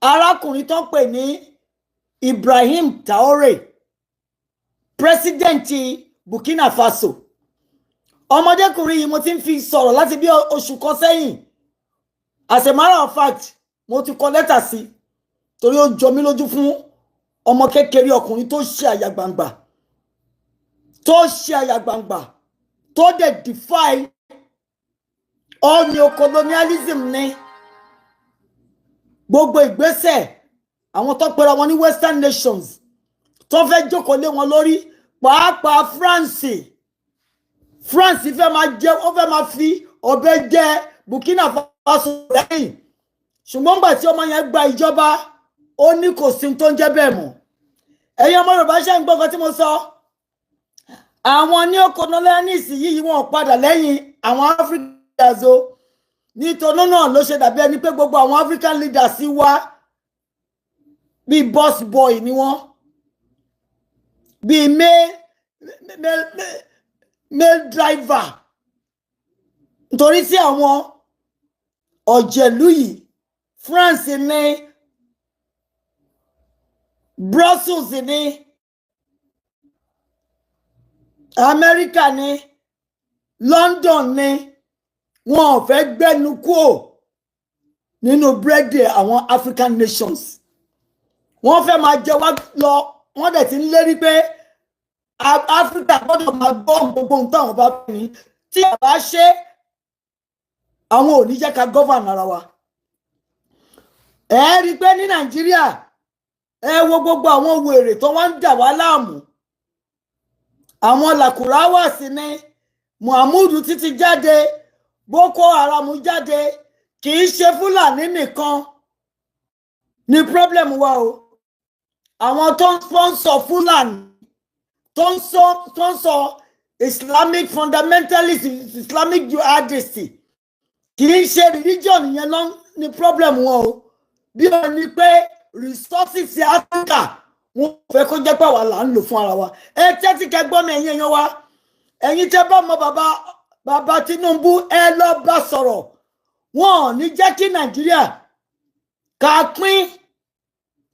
arákùnrin tó ń pè ní Ibrahim Traore president Burkina Faso ọmọdékùnrin yìí mo ti ń fi sọ̀rọ̀ láti bí oṣù kan sẹ́yìn as a matter of fact mo ti kọ lẹ́tà sí torí ó jọ mí lójú fún ọmọ kékeré ọkùnrin tó ṣe àyà gbangba tó dẹ̀ defy all neocolonialism ní gbogbo ìgbésẹ̀ àwọn tó pera wọn ní western nations tó fẹ́ jókòó lé wọn lórí pàápàá France fẹ́ máa fi ọ̀bẹ jẹ Burkina Faso lẹ́yìn ṣùgbọ́n gbà tí ọmọ yẹn gba ìjọba ó ní kò sí tó ń jẹ́ bẹ́ẹ̀ mọ́ ẹ̀yin ọmọ Yorùbá ṣe ń gbọ́ nǹkan tí mo sọ àwọn neocolonialists yìí wọn padà lẹ́yìn àwọn Africans o nítorí náà ló ṣe dàbí ẹni pé gbogbo àwọn African leaders wá bíi boss boy ni wọ́n bíi male driver nítorí sí àwọn ọ̀jẹ̀lú yìí France ní Brussels ní America ní London ní wọn ò fẹ́ gbẹ́nu kúò nínú búrẹ́dì àwọn African nations wọ́n fẹ́ máa jẹ wá lọ wọ́n dẹ̀ ti ń lérí pé Africa gbọ́dọ̀ máa gbọ́ gbogbo nǹkan àwọn bá fi ní tí a bá ṣe àwọn ò ní jẹ́ ká govern ara wa ẹ rí i pé ní Nàìjíríà ẹ wo gbogbo àwọn wèrè tó wá ń dà wá láàmú àwọn làkùráwà sí ní Muhammadu títí jáde Boko Haram jáde kì í ṣe Fúlàní nìkan ní problem wa o àwọn tó ń sponsor Fúlàní tó ń sọ Islamic fundamentalist Islamic jihadist kì í ṣe religion yẹn lọ ní problem wọn o bí o ní pé resources Africa wọn fẹ́ kó jẹ́ pé àwa là ń lò fún ara wa ẹ tẹ́tí kẹgbọ́n mi ẹ̀yin èèyàn wa ẹ̀yin tẹ́ bá mọ bàbá Tinubu ẹ lọ bá sọ̀rọ̀ wọn ò ní jẹ́ kí Nàìjíríà ká pín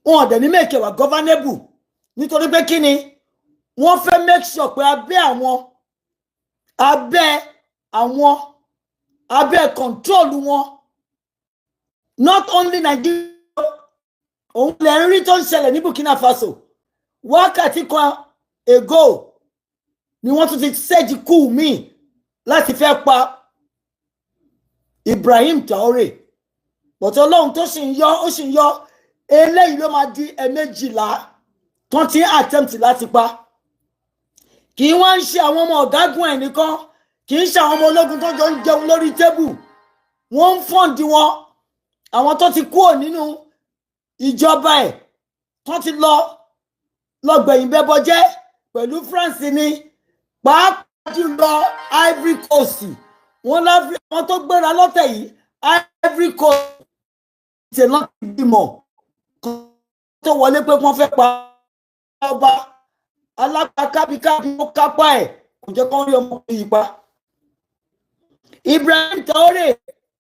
wọn ò dẹ̀ ní make wa governable nítorí pé kí ni wọ́n fẹ́ make sure pé abẹ́ control wọn not only Nigeria òun lè ń rí tó ń ṣẹlẹ̀ ní Burkina Faso wákàtí kan ago ni wọ́n tún ti ṣẹ́jì kú mi láti fẹ́ pa Ibrahim Traore bọ̀tọ̀ Ọlọ́run tó sì ń yọ eléyìí ló máa di ẹ̀mẹ́jìlá tó ti attempt láti pa kì í wá ń ṣe àwọn ọmọ ọ̀gágun ẹ̀ nìkan kì í ṣe àwọn ọmọ ológun tó jọ ń jẹun lórí tébù wọ́n ń fọ́ǹdì wọn àwọn tó ti kúrò nínú ìjọba ẹ̀ tó ti lọ́gbẹ̀yìn bẹ́bọ jẹ́ pẹ̀lú France ní pàápàá jùlọ Ivory Coast wọ́n tó gbéra lọ́tẹ̀ yìí Ivory Coast ṣe lọ́tẹ̀ ìgbìmọ̀ tó wọlé pé wọ́n fẹ́ pa ọba alápákábíkábí ó kápá ẹ̀ kò jẹ́ kó rí ọmọ yìí pa Ibrahim Traore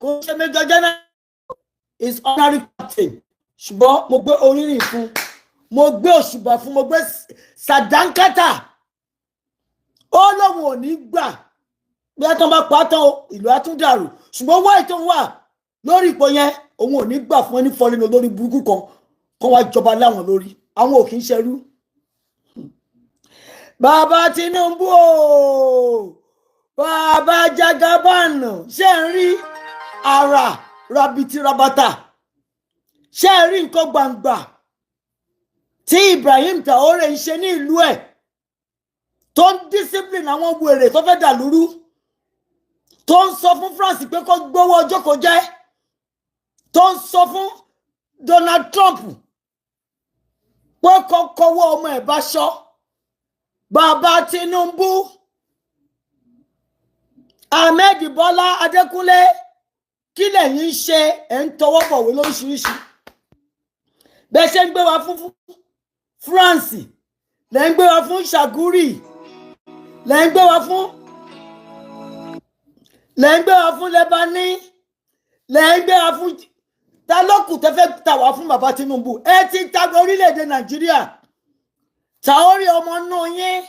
kò ṣe Major General is honorary captain ṣùgbọ́n mo gbé oríyìn fún mo gbé òṣùbà fún mo gbé sàdánkátà ó lóun ò ní gbà bí a tán bá pa tán ìlú á tún dàrú ṣùgbọ́n wáyé tó wà lórí ipò yẹn òun ò ní gbà fún ẹni fọlẹ́nu lórí burúkú kan wá jọba láwọn lórí àwọn ò kì í ṣerú. Bàbá Tinubu o bàbá Jagaban ṣe ń rí ara rabiti rabata ṣe ń rí nǹkan gbangba tí Ibrahim Traore ń ṣe ní ìlú ẹ̀ tó ń discipline àwọn wèrè tó fẹ́ dà lúrú tó ń sọ fún France pé kó gbówó ọjọ́ kó jẹ́ tó ń sọ fún Donald Trump pé kó kọwọ́ ọmọ ẹ̀ bá ṣọ́ bàbá Tinubu Ahmed Bọ́lá Adékúnlé kí lẹ̀yin ṣe ẹ̀ ń tọwọ́ bọ̀wé lóríṣiríṣi bẹ́ẹ̀ ṣe ń gbé wa fún France lẹ́ ń gbé wa fún Ṣàgúrì lẹ́ ń gbé wa fún Lebanon lẹ́ ń gbé wa fún ta ló kù tẹ́ fẹ́ tà wá fún bàbá Tinubu ẹ ti ta orílẹ̀-èdè Nàìjíríà Traore ọmọ náà yín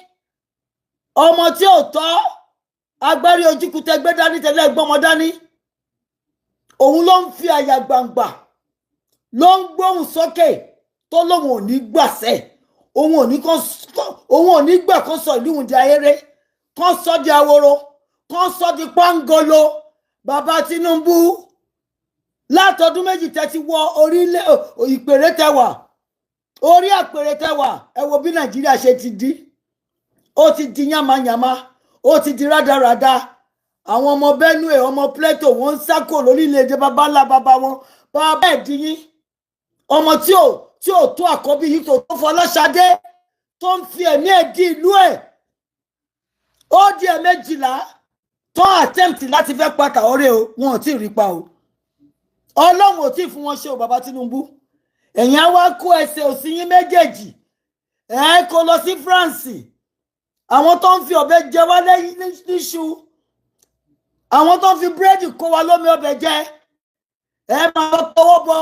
ọmọ tí ò tọ́ agbárí ojúkú tẹ gbé dání tẹ́lẹ̀ gbọ́mọ dání òun ló ń fi àyà gbangba ló ń gbóhùn sókè tó lóun ò ní gbàṣẹ òun ò ní gbà kó sọ ìlú di ahéré kó sọ di aworo kó sọ di pangolo bàbá Tinubu látọdún méjì tẹ́ ti wọ orílẹ̀ ìpèrè tẹwà orí àpèrè tẹwà ẹ wo bí Nàìjíríà ṣe ti di ó ti di yàmàyàmà ó ti di rádaràda àwọn ọmọ Benue ọmọ Plateau wọ́n ń sákò lórílẹ̀-èdè bàbá ńlá bàbá wọn bàbá ẹ̀dínyín ọmọ tí ò tó àkọ́bí yìí tó Fọláṣadé tó ń fi ẹ̀mí ẹ̀ di ìlú ẹ̀ ó di ẹ̀mẹ́jìlá tó attempt láti fẹ́ pa Traore o wọn ò tí ì rí pa o Ọlọ́run ò tí ì fún wọn ṣe o bàbá Tinubu ẹ̀yin á wá kó ẹsẹ̀ òsì yín méjèèjì ẹ̀ kó lọ sí France àwọn tó ń fi ọ̀bẹ jẹ wá lẹ́yìn níṣu àwọn tó ń fi búrẹ́dì kó wa lómi ọbẹ̀ jẹ ẹ máa tọwọ́ bọ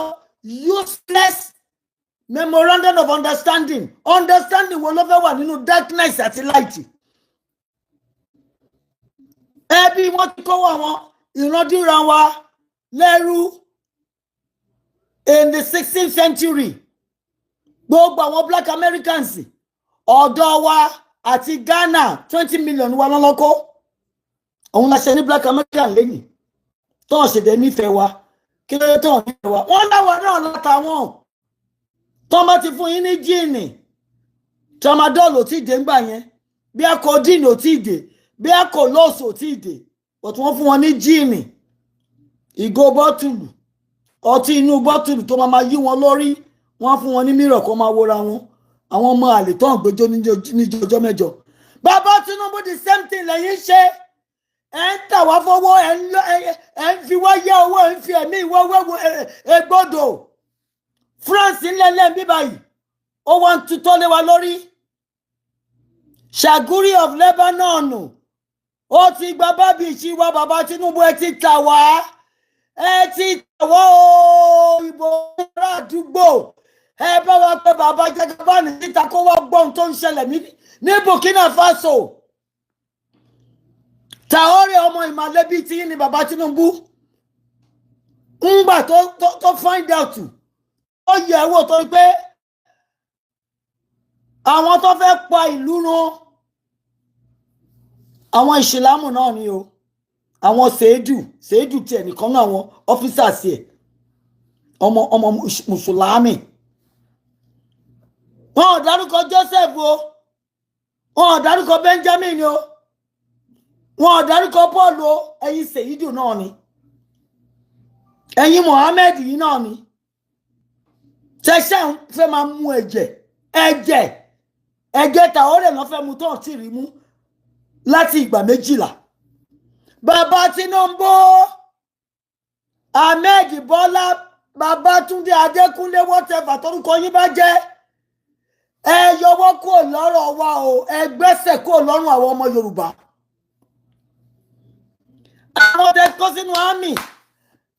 useless memorandum of understanding wo ló fẹ́ wà nínú darkness àti light ẹbí wọn ti kọ́wọ́ àwọn ìrandíran wa lẹ́rú in the 16th century gbogbo àwọn black Americans ọ̀dọ́ wa àti Ghana 20 million wa lọ́lọ́kọ́ òun la ṣe ní black American lẹ́yìn tó ń ṣèdè nífẹ̀ẹ́ wa kí ló tó ń nífẹ̀ẹ́ wa wọ́n láwọn náà látàwọn tó má ti fún yín ní jíìnì tramadol ò tí ì dé ńgbà yẹn bí a kò díìnì ò tí ì dé bí a kò lọ́ọ̀sì ò tí ì dé but wọ́n fún wọn ní jíìnì ìgò bọ́tùlù ọtí inú bọ́tùlù tó máa yí wọn lórí wọ́n fún wọn ní mìíràn kó máa wóra wọn àwọn ọmọ àlè tó ń gbẹjọ níjọjọ mẹ́jọ bàbá Tinubu the same thing lẹ́yìn ṣe ẹ ń tà wá fọwọ́ ẹ ń fi wá yá owó ẹ ń fi ẹ̀mí ìwọ́wọ́ egbodò France ńlẹ́lẹ́ bí báyìí ó wá ń tutọ́ lé wa lórí Shaguri of Lebanon ó ti gba bábí ìṣíwá bàbá Tinubu ẹ ti tà wá ìbò àdúgbò ẹ bá wa pé bàbá Jagabani níta kó wá gbọ́n tó ń ṣẹlẹ̀ ní Burkina Faso Traore ọmọ ìmàlẹ́bí tí ní bàbá Tinubu ńgbà tó find out ó yẹ wò tó pé àwọn tó fẹ́ pa ìlú run àwọn ìsìlámù náà ni o àwọn ṣèédù tiẹ̀ nìkan náà àwọn officers ẹ̀ ọmọ mùsùlùmí wọn ò dárúkọ Joseph o wọn ò dárúkọ Benjamin o wọn ò dárúkọ Paul o ẹ̀yin ṣèédù náà ni ẹ̀yin Mohammed yìí náà ni tẹ̀sán fẹ́ máa mú ẹ̀jẹ̀ Traore náà fẹ́ mú tó ń tì rí mú láti ìgbà 12 bàbá Tinubu Ahmed Bọ́lá Babátúndé Adékúnlé whatever torúkọ yín bá jẹ́ ẹ yọwọ́ kúrò lọ́rọ̀ wa o ẹ gbẹ́sẹ̀ kúrò lọ́rùn àwọn ọmọ Yorùbá àwọn tẹ kó sínú àmì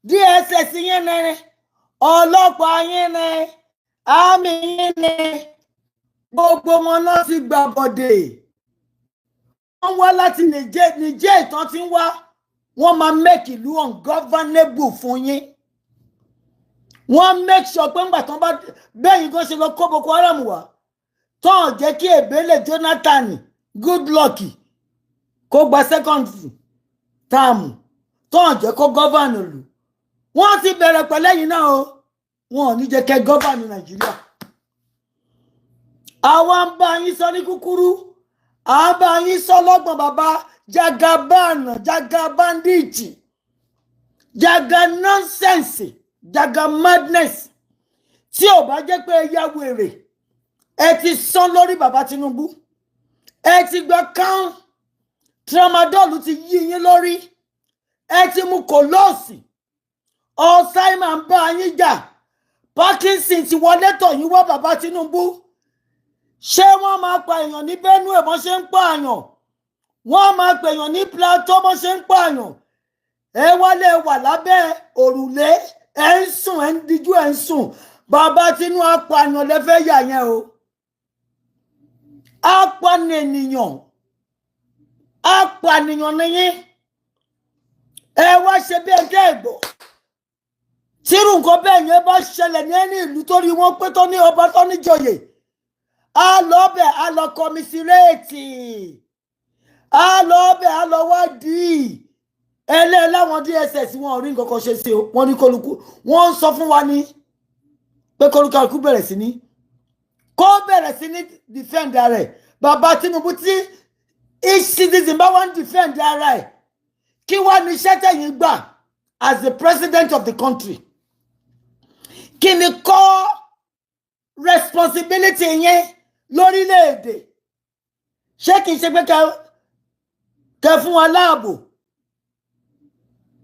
DSS yín ni ọlọ́pàá yín ni àmì yín ni gbogbo wọn náà ti gbà bọ̀dẹ̀ wọ́n wá láti Niger ìtàn tí ń wá wọ́n máa make ìlú ungovernable fún yín wọ́n make sure pé ńgbà tán bá bẹ́yìn kan ṣe lọ kó Boko Haram wá tán jẹ́ kí Ebele Jonathan Goodluck kó gba second term tán jẹ́ kó govern lù wọ́n ti bẹ̀rẹ̀ pẹ̀lẹ́yìn náà o wọn ò ní jẹ́ kẹ́ govern Nàìjíríà àwọn ń bá yín sọ ní kúkúrú àbá yín sọ lọ́gbọ̀n bàbá jagabanditi jaga nonsense jaga madness tí ò bá jẹ́ pé ẹ ya wèrè ẹ ti sán lórí bàbá Tinubu ẹ ti gba kán tramadol ti yí yín lórí ẹ ti mú kòlóòsì Alzheimer ń bá yín jà Parkinson ti wọlé tọ̀ yín wá bàbá Tinubu ṣé wọ́n máa pa èèyàn ní Benue bọ́n ṣe ń pààyàn wọ́n máa pèèyàn ní Plateau bọ́n ṣe ń pààyàn ẹ wálé wà lábẹ́ òrùlé ẹ ń sùn ẹ ń díjú ẹ ń sùn bàbá Tinubu apààyàn lẹ fẹ́ yà yẹn o apànìyàn nìyẹn ẹ wá ṣe bí ẹjẹ ìgbò tírù nǹkan bẹ́ẹ̀ yẹn bá ṣẹlẹ̀ ní ẹni ìlú tó rí wọn pé tó ní ọba tó ní joyè a lọ bẹ̀ a lọ kọmísírèètì a lọ bẹ̀ a lọ wádìí ẹlẹ́ láwọn DSS wọn ò rí nǹkan kan ṣe sí o wọn ní kólukú wọn ń sọ fún wa ní pé kólukú bẹ̀rẹ̀ sí ní defend ara ẹ̀ bàbá Tinubu tí each citizen bá wá ń defend ara ẹ̀ kí wá ní iṣẹ́ tẹ̀yìn gbà as the president of the country kí ni kọ́ responsibility yẹn lórílẹ̀-èdè ṣé kìí ṣe pé kẹ fún wa láàbò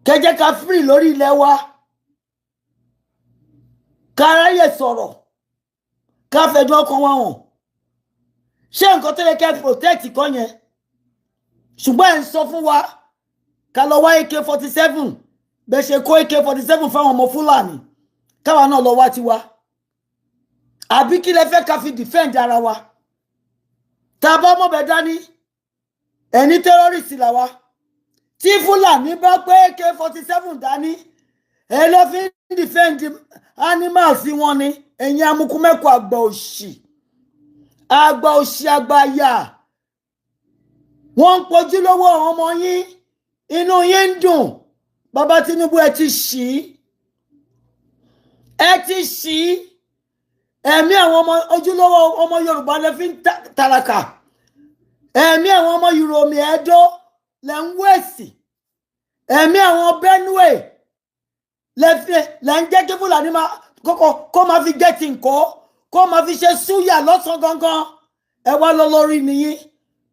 kẹ jẹ́ ká free lórí ilẹ̀ wa ká ráyè sọ̀rọ̀ ká fẹ̀dùn ọkàn wa hàn ṣé nǹkan tó yẹ kẹ́ protect kọ́ yẹn ṣùgbọ́n ẹ̀ ń sọ fún wa ká lọ wá AK-47 bẹ́ẹ̀ ṣe kó AK-47 fáwọn ọmọ Fúlàní káwa náà lọ wá tiwa àbí kí lẹ fẹ́ ká fi defend ara wa tá a bá mọ̀ bẹ́ẹ̀ dání ẹni terrorist là wa tí Fúlàní bá pé AK-47 dání ẹ lọ fi defend animals wọn ni ẹ̀yin amukumẹ́kọ̀ àgbà òṣì àgbà yà wọ́n ń pojú lọ́wọ́ àwọn ọmọ yín inú yín ń dùn bàbá Tinubu ẹ ti ṣí ẹ̀mí àwọn ọmọ ojúlówó ọmọ Yorùbá lè fi ń tàràkà ẹ̀mí àwọn ọmọ Yorùbá ẹ̀dọ́ lè ń wẹ̀sì ẹ̀mí àwọn Benue lè ń jẹ́ kí Fúlàní kó máa fi gẹ́tì nǹkó kó máa fi ṣe súyà lọ́sàn gangan ẹ wá lọ lórí nìyí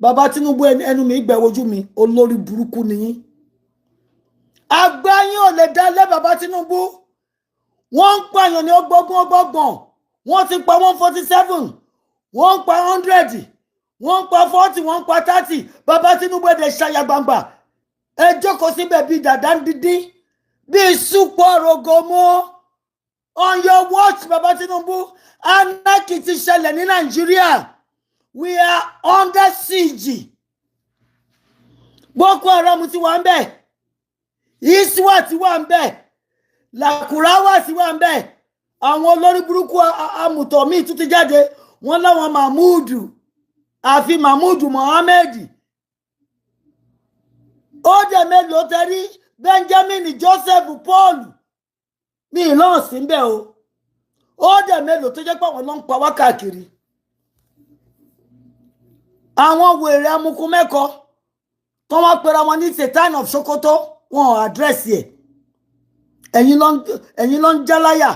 bàbá Tinubu ẹnu mi gbẹ̀wójú mi olórí burúkú nìyí àgbáyé ò lè dá lé bàbá Tinubu wọ́n ń pààyàn ní ọgbọ̀gbọ̀n wọ́n ti pa 147 wọ́n ń pa 100 wọ́n ń pa 40 wọ́n ń pa 30 bàbá Tinubu ẹ̀dẹ̀ ṣàyà gbangba ẹ jókòó síbẹ̀ bíi dàdá dídín bíi súpọ̀ rògòmọ́ on your watch bàbá Tinubu anarchy ti ṣẹlẹ̀ ní Nàìjíríà we are under siege Boko Haram ti wà ń bẹ̀ Iswa ti wà ń bẹ̀ Lakurawa ti wà ń bẹ̀ àwọn olórí burúkú amùtọ̀ míì tún ti jáde wọ́n láwọn Mahmood Mohammed ó dẹ̀ mélòó tẹ́rí Benjamin Joseph Paul mi ìlọ́run sí ń bẹ̀ o ó dẹ̀ mélòó tó jẹ́ pé àwọn ló ń pa wá káàkiri àwọn wèrè amukumẹ́kọ tó wá pera wọn ní Satan of Sokoto wọn ò àdírẹ́sì ẹ̀ ẹ̀yin ló ń jáláyà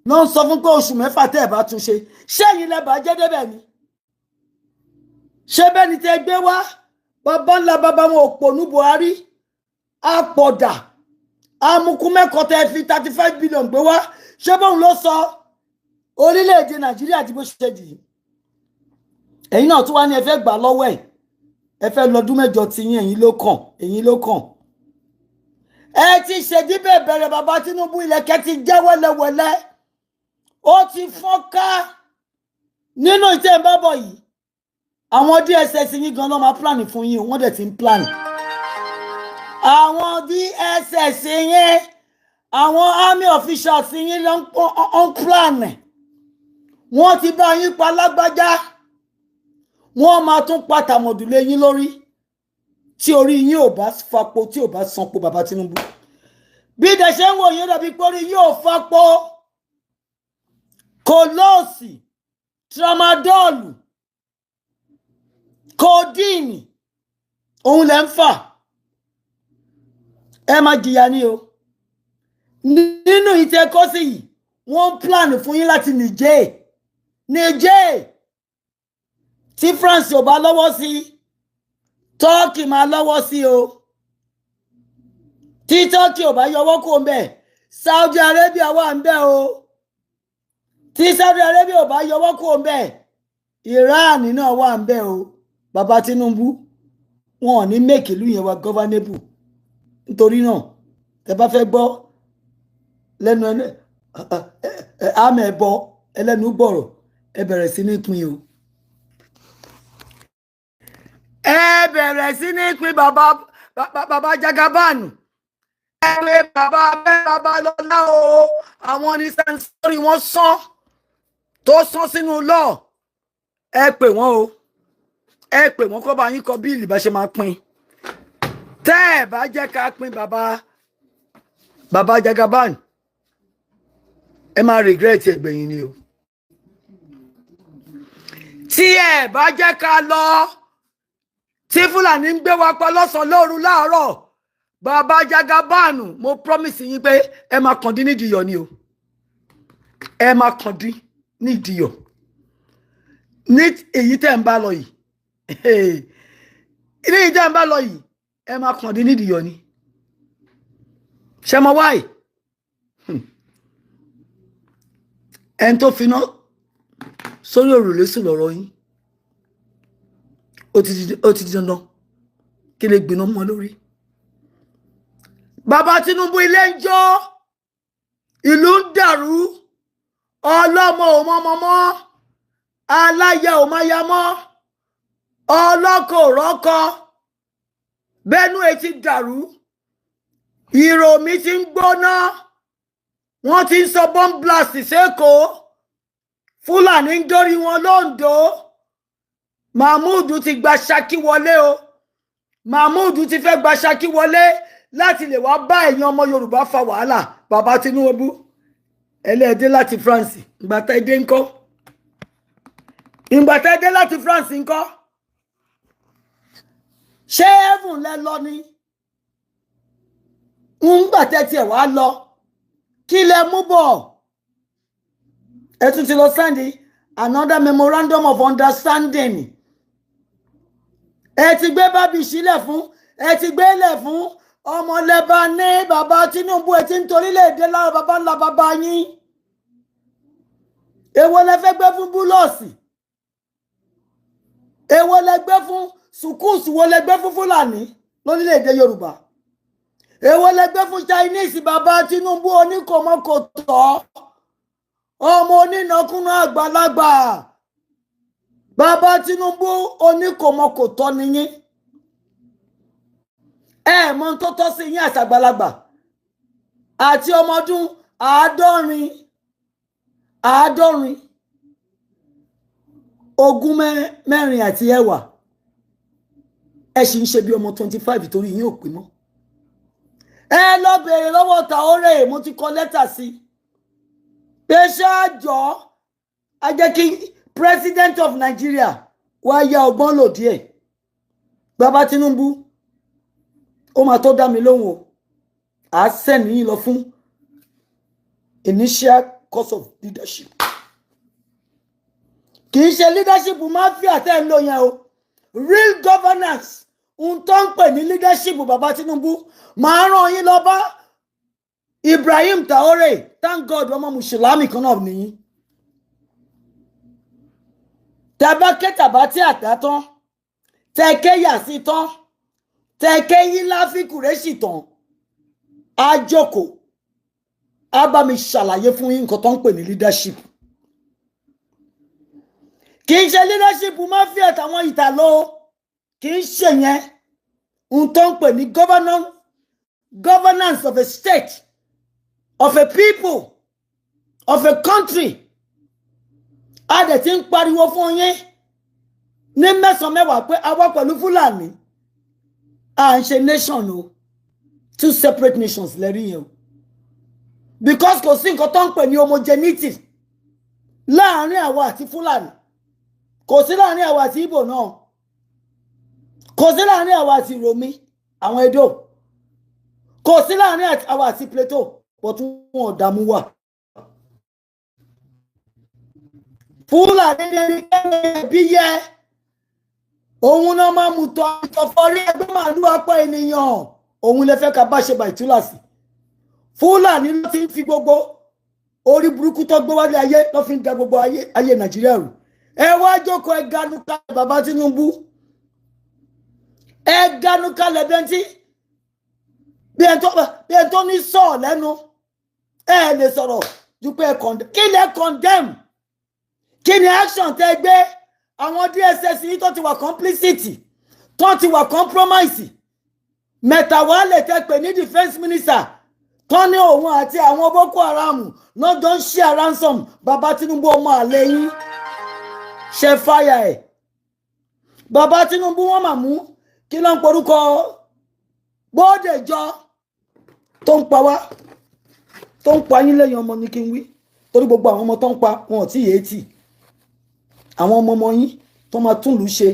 ló ń sọ fún pé oṣù mẹ́fà tẹ́ ẹ̀ bá tún ṣe ṣé ẹ̀yin lẹ́bàá jẹ́ débẹ̀ ni ṣé bẹ́ẹ̀ ni tẹ́ gbé wá bàbá ńlá bàbá wọn òpònú Buhari àpọ̀dà amukumẹ́kọ tẹ́ fi 35 billion gbé wá ṣé bóun ló sọ orílẹ̀-èdè Nàìjíríà tí bó ṣe dì í ẹ̀yin náà tún wá ní ẹ fẹ́ gbà lọ́wọ́ ẹ fẹ́ lọ́dún mẹ́jọ tí yín ẹ̀yin ló kàn ẹ ti ṣèdíbẹ̀ bẹ̀rẹ̀ bàbá Tinubu ilẹ̀kẹ̀ ti jẹ́ wẹ́lẹ́wẹ́lẹ́ ó ti fọ́nká nínú ìtẹ́ ìbábọ̀ yìí àwọn DSS yín gan ló máa plan fún yín wọ́n dẹ̀ ti ń plan àwọn DSS yín àwọn army officials yín ló ń plan wọ́n ti bá yín pa lágbájá wọ́n máa tún pa tàmọ̀dùlé yín lórí tí orí yín ò bá fapò tí ò bá sanpò bàbá Tinubu bí dẹ̀ ṣe ń wò yín dàbí pé orí yín ò fapò kòlóòsì tramadolu kòdíìnì òun lẹ́ ń fà ẹ máa jìyà ní o nínú ìtẹ́kọ́sí yìí wọ́n plan fún yín láti Niger tí France ò bá lọ́wọ́ sí Turkey máa lọ́wọ́ sí o tí Turkey ò bá yọwọ́ kó ń bẹ̀ Saudi Arabia wà ń bẹ̀ o tí Saudi Arabia ò bá yọwọ́ kó ń bẹ̀ Iran náà wà ń bẹ̀ o bàbá Tinubu wọn ò ní make ìlú yẹn wá governable nítorí náà tẹ́ bá fẹ́ gbọ́ lẹ́nu àmì ẹ̀bọ ẹlẹ́nu bọ̀rọ̀ ẹ bẹ̀rẹ̀ sí ní pín o. Ẹ bẹ̀rẹ̀ sí ní pín bàbá Jagabanu. Ẹ pé bàbá lọ́lá o. Àwọn ní sẹ́ńsórì wọ́n sán tó sán sínú lọ́ọ̀. Ẹ pè wọ́n o. Ẹ pè wọ́n kó bá yín kọ bíìlì bá ṣe máa pín. Tẹ́ ẹ bá jẹ́ ká pín bàbá Jagabanu. Ẹ máa regret ẹgbẹ̀yìn ni o. Tí ẹ bá jẹ́ ká lọ tí Fúlàní ń gbé wa pa lọ́sàn-án lóru láàárọ̀ bàbá Jagabanu mo promise yín pé ẹ máa kàn dín nídìí yọ̀ ni o. Ẹ máa kàn dín nídìí yọ̀ ní èyí tẹ́ ń bá lọ yìí ní èyí tẹ́ ń bá lọ yìí ẹ máa kàn dín nídìí yọ̀ ni. Ṣé mo wáyé ẹni tó finá sórí òrùlé sùn lọ́rọ̀ yín ó ti di dandan kí lè gbiná mọ́ lórí. Bàbá Tinubu ilé ń jó ìlú ń dàrú ọlọ́mọ ò mọ́mọ́ mọ́ aláya ò máa ya mọ́ ọlọ́kọ̀ ò rọ́kọ Benue ti dàrú ìròmí ti ń gbóná wọ́n ti ń sọ bomb blast sẹ́kọ̀ọ́ Fúlàní ń dórí wọn lóńdó Mahmood ti gba Ṣakí wọlé o Mahmood ti fẹ́ gba Ṣakí wọlé láti lè wá bá ẹ̀yin ọmọ Yorùbá fa wàhálà. Bàbá Tinubu ẹlẹ́ẹ̀dẹ́ láti France ìgbàtà ẹdẹ ńkọ́ ìgbàtà ẹdẹ láti France ńkọ́ ṣé heaven lẹ lọ ni ńgbàtà tiẹ̀ wá lọ kí lẹ mú bọ̀ ẹ tún ti lọ sẹ́ndì another memorandum of understanding ẹ ti gbé bábí sílẹ̀ fún ẹ ti gbé lẹ̀ fún ọmọlẹ́bà ní bàbá Tinubu ẹ ti ń torílẹ̀-èdè lára bàbá ńlá bàbá yín èwo lẹ fẹ́ gbé fún búlọ̀ọ̀sì èwo lẹ gbé fún sùkúùsù wo lẹ gbé fún Fúlàní lórílẹ̀-èdè Yorùbá èwo lẹ gbé fún Chinese bàbá Tinubu oníkòmọ́kòtọ́ ọmọ onínàkúnà àgbàlagbà bàbá Tinubu oníkòmọ́kòtọ́ nìyí ẹ mọ tó tọ́ sí yín àṣàgbàlagbà àti ọmọ ọdún àádọ́rin ogún mẹ́rin àti ẹwà ẹ sì ń ṣe bí ọmọ 25 torí yín ò pé mọ́. Ẹ lọ bèèrè lọ́wọ́ Traore mo ti kọ lẹ́tà sí pé ṣáàjọ́ a jẹ́ kí President of Nigeria wá ya ọgbọ́n lò díẹ̀. Bàbá Tinubu ó máa tó dá mi lóhùn o à á sẹ́ni yín lọ fún initial course of leadership. Kì í ṣe leadership mafia tẹ́ ń lò yẹn o real governance ń tó ń pè ní leadership bàbá Tinubu máa ràn yín lọ bá Ibrahim Traore thank God ọmọ mùsùlùmí kan náà nìyí. Tàbá kẹtàbá tí àtà tán tẹ̀kẹ́ yà sí tán tẹ̀kẹ́ yín láfikùrẹ́ sì tán á jókòó á bá mi ṣàlàyé fún yín nǹkan tó ń pè ní leadership. Kì í ṣe leadership mafia àtàwọn ìtàló kì í ṣe yẹn ń tó ń pè ní governance of a state of a people of a country. A dẹ̀ ti ń pariwo fún yín ní mẹ́sàn-án mẹ́wàá pé a wá pẹ̀lú Fúlàní à ń ṣe nation o 2 separate nations lẹ́rí yẹn o because kò sí nǹkan tó ń pè ní homogeneity láàrin àwa àti Fúlàní kò sí láàrin àwa àti Ìgbò náà kò sí láàrin àwa àti Romi àwọn Edo kò sí láàrin àwa àti Plateau but wọn ò dààmú wà. Fúlàní ní ẹbí yẹ òun náà máa mú tọ́ ìtọ̀fọ́rí ẹgbẹ́ màálù apá ènìyàn òun lè fẹ́ ká bá ṣe bàìtúlàsì. Fúlàní ló ti ń fi gbogbo orí burúkú tó gbé wálé ayé ló fi ń da gbogbo ayé Nàìjíríà rú. Ẹ wá jókòó ẹ ganu kalẹ̀ bàbá Tinubu ẹ ganu kalẹ̀ bẹ́ntí bí ẹ tó ní sọ̀ọ̀ lẹ́nu ẹ lè sọ̀rọ̀ ju pé kí lẹ condemn kí ni action tẹ́ gbé àwọn DSS yìí tó ti wà complicity tó ti wà compromise mẹ́tàwá lè tẹ́ pé ní defense minister tó ní òun àti àwọn Boko Haram lọ́jọ́ ń share ransom bàbá Tinubu ọmọ àlè yín ṣe fire ẹ̀ bàbá Tinubu wọ́n mà mú kí ló ń porúkọ Bódèjọ tó ń pa wá tó ń pa yín lẹ́yìn ọmọ ní kí n wí torí gbogbo àwọn ọmọ tó ń pa wọn ò tí yé tì àwọn ọmọ yín tó máa tún lù ṣe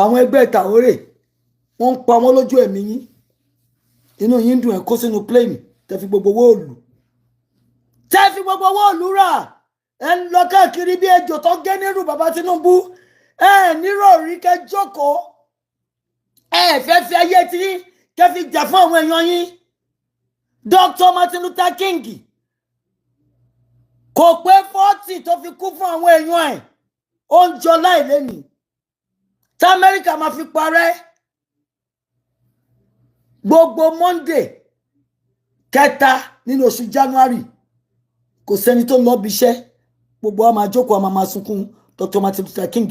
àwọn ẹgbẹ́ Traore wọ́n ń pa wọ́n lójú ẹ̀mí yín inú yín dùn ẹ̀ kó sínú plane tẹ́ fi gbogbo owó òlù rà ẹ̀ ń lọ káàkiri bí ejò tó gé nírú bàbá Tinubu ẹ̀ nírò rí kẹ́ jókòó ẹ̀ fẹ́ fi ayé tí kẹ́ fi jà fún àwọn èèyàn yín Dr. Martin Luther King kò pé 40 tó fi kú fún àwọn èèyàn ẹ̀ ó ń jọ láìlẹ́nìí tí Amẹ́ríkà máa fi parẹ́ gbogbo Monday kẹta nínú oṣù January kò sẹ́ni tó lọ bí iṣẹ́ gbogbo a máa jókòó a máa sunkún Dr. Martin Luther King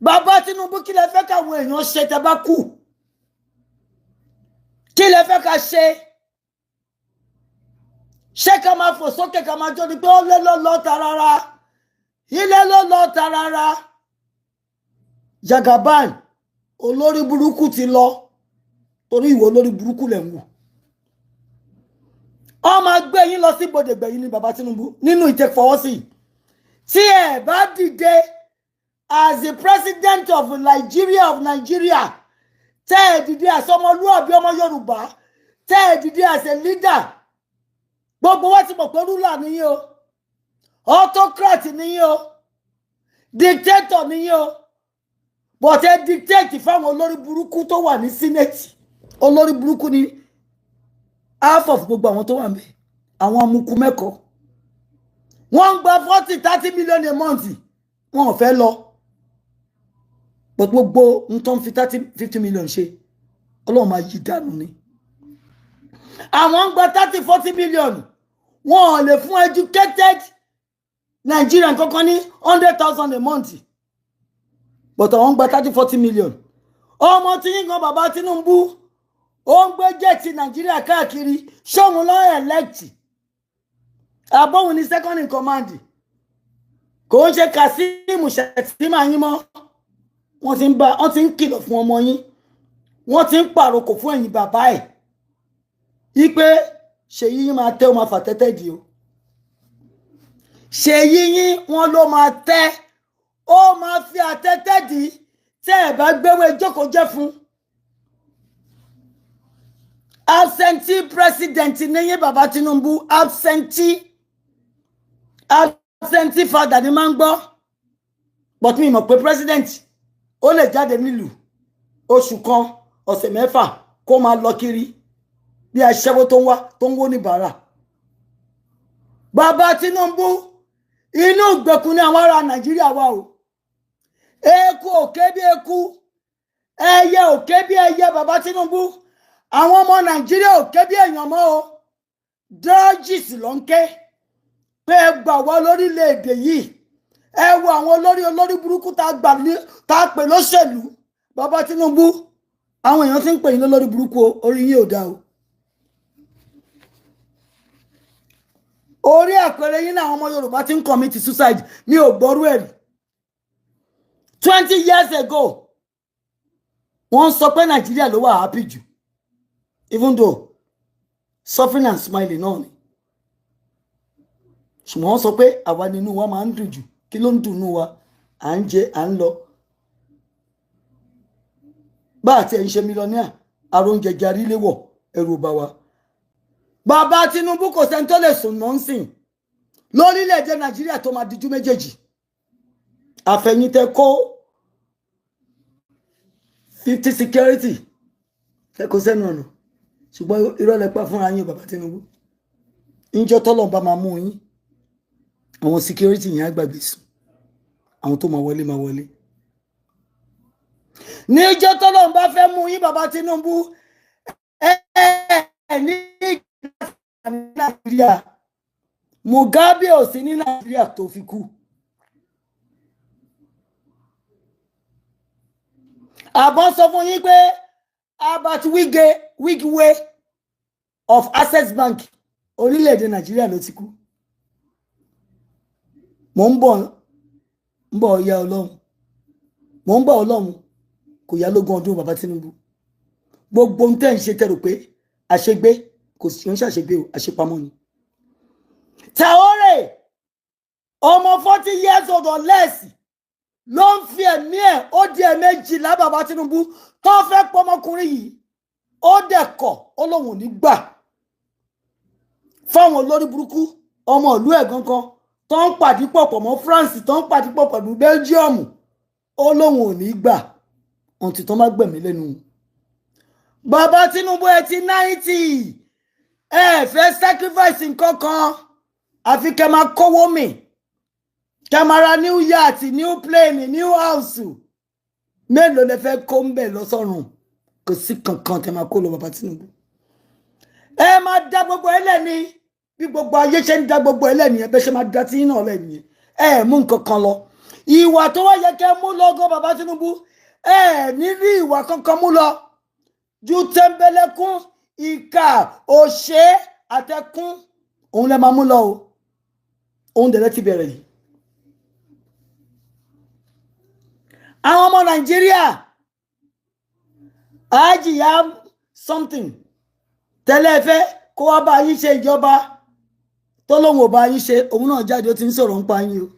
bàbá Tinubu kí lẹ fẹ́ káwọn èèyàn ṣe tẹ́ bá kú kí lẹ fẹ́ ká ṣé ká máa fò sókè ká máa jọ ni pé ó lé lọ́lọ́ tarara ilé lọ́lọ́ tarara Jagaban olórí burúkú ti lọ torí ìwọ olórí burúkú lẹ̀ ń wò ọ máa gbé yín lọ sí ibodè yín ní bàbá Tinubu nínú ìtẹ̀fọwọ́sí tí ẹ bá dìde as the president of Nigeria tẹ́ ẹ dìde as ọmọlúwàbí ọmọ Yorùbá tẹ́ ẹ dìde as a leader gbogbo wa ti mọ̀ pé rúlà nìyí o autocrat nìyí o dictator nìyí o but ẹ dictate fáwọn olórí burúkú tó wà ní senate olórí burúkú ni half of gbogbo àwọn tó wà ńbẹ̀ àwọn amukú mẹ́kọ̀ọ́ wọ́n ń gba 40-30 million a month wọ́n ò fẹ́ lọ but gbogbo n tó ń fi 30-50 million ṣe Ọlọ́run máa yí dànù ni àwọn ń gba 30-40 million wọ́n ò lè fún educated Nigerian kankan ní 100,000 a month but àwọn ń gba 30-40 million ọmọ tí yín gan bàbá Tinubu ó ń gbé jẹ́ẹ̀tì Nàìjíríà káàkiri ṣóhun lọ́ elect àbọ̀hún ní second in command kò ń ṣe Kazeem Shettima yín mọ́ wọ́n ti ń kìlọ̀ fún ọmọ yín wọ́n ti ń pàrokò fún ẹ̀yin bàbá ẹ̀ ipe Ṣèyí yín máa tẹ́ ó máa fà tẹ́tẹ́ di o Ṣèyí yín wọ́n ló máa tẹ́ ó máa fi àtẹ́tẹ́ di tẹ́ ẹ̀ bá gbéwé jókòó jẹ́ fún absentee president níyìn bàbá Tinubu absentee father ni máa ń gbọ́ but mi mọ̀ pé president ó lè jáde nílùú oṣù kan ọ̀sẹ̀ mẹ́fà kó máa lọ kiri bí aṣẹ́wó tó ń wó ní bàárà bàbá Tinubu inú ìgbèkùn ní àwọn ará Nàìjíríà wà o eku òkè bí eku ẹyẹ òkè bí ẹyẹ bàbá Tinubu àwọn ọmọ Nàìjíríà òkè bí èèyàn mọ́ o dọ́jìs ló ń ké pé ẹ gbà wá lórílẹ̀‐èdè yìí ẹ wo àwọn olórí burúkú tá a pè lóṣèlú bàbá Tinubu àwọn èèyàn ti ń pè yín lórí burúkú orí yìí ò dá o orí àpẹẹrẹ yín náà àwọn ọmọ Yorùbá ti ń commit suicide mi ò gbọ́rú ẹ̀ rí 20 years ago wọ́n sọ pé Nàìjíríà ló wà happy jù even though suffering and smiling náà ni ṣùgbọ́n wọ́n sọ pé àwa nínú wa máa ń dùn jù kí ló ń dùn nínú wa à ń jẹ à ń lọ bá àti ẹ̀ ń ṣe mílíọ̀nìà àròǹjẹ jarí léwọ̀ ẹ̀rù bá wa bàbá Tinubu kò sẹ́ni tó lè sùn nọ́nsìn lórílẹ̀‐èdè Nàìjíríà tó máa dijú méjèèjì àfẹ̀yìntẹ́ kó 50 security kẹ́kọ̀ọ́ sẹ́nu ọ̀nà ṣùgbọ́n irọ́ lẹ pa fúnra yín bàbá Tinubu níjọ́ tọ́lọ̀ bá máa mú yín àwọn security yẹn á gbàgbé sùn àwọn tó máa wọlé níjọ́ tọ́lọ̀ bá fẹ́ mú yín bàbá Tinubu ní ní Nàìjíríà Mugabe ò sí ní Nàìjíríà tó fi kú. Àbọ̀ sọ fún yín pé about Wigwe of Access Bank orílẹ̀-èdè Nàìjíríà ló ti kú. Mo ń bọ̀ ya Ọlọ́run. Mo ń bọ̀ Ọlọ́run kò yá lógún ọdún bàbá Tinubu. Gbogbo ń tẹ́ ń ṣe tẹ́rù pé àṣegbé kò sí ń ṣàṣegbé o, àṣepamọ́ ni. Traore ọmọ 40 years old or less ló ń fi ẹ̀mí ẹ̀ ó di ẹ̀mejìlá bàbá Tinubu tó fẹ́ pọmọkùnrin yìí ó dẹ̀kọ̀ ó lóun ò ní gbà fáwọn olórí burúkú ọmọ ìlú ẹ̀ gangan tó ń pàdípọ̀ pọ̀ mọ́ France tó ń pàdípọ̀ pẹ̀lú Belgium ó lóun ò ní gbà ọ̀ntì tó má gbẹ̀mí lẹ́nu. Bàbá Tinubu ẹ ti 90 ẹ fẹ́ sacrifice nǹkan kan àfi kẹ́ máa kówó mi kẹ́ máa ra new yacht new plane new house mélòó lẹ fẹ́ kó ń bẹ̀ lọ́sọ̀rùn kò sí kankan tẹ́ máa kó lọ bàbá Tinubu. Ẹ máa dá gbogbo ẹlẹ́ni bí gbogbo ayé ṣe ń dá gbogbo ẹlẹ́ni ẹ bẹ́ ṣe máa dá tí náà lẹ́ni ẹ mú nǹkan kan lọ. Ìwà tó wá yẹ kẹ́ mú lọ́gọ́ bàbá Tinubu ẹ ní rí ìwà kankan mú lọ ju tẹ́ńbẹ́lẹ́kún ìkà òṣè àtẹkún òun lẹ máa mú lọ o òun dẹ̀lẹ́ ti bẹ̀rẹ̀ yìí. Àwọn ọmọ Nàìjíríà àjíyá something tẹ́lẹ̀ fẹ́ kó wá bá yín ṣe ìjọba tó lóun ò bá yín ṣe òun náà jáde ó ti ń sọ̀rọ̀ ń pa yín o.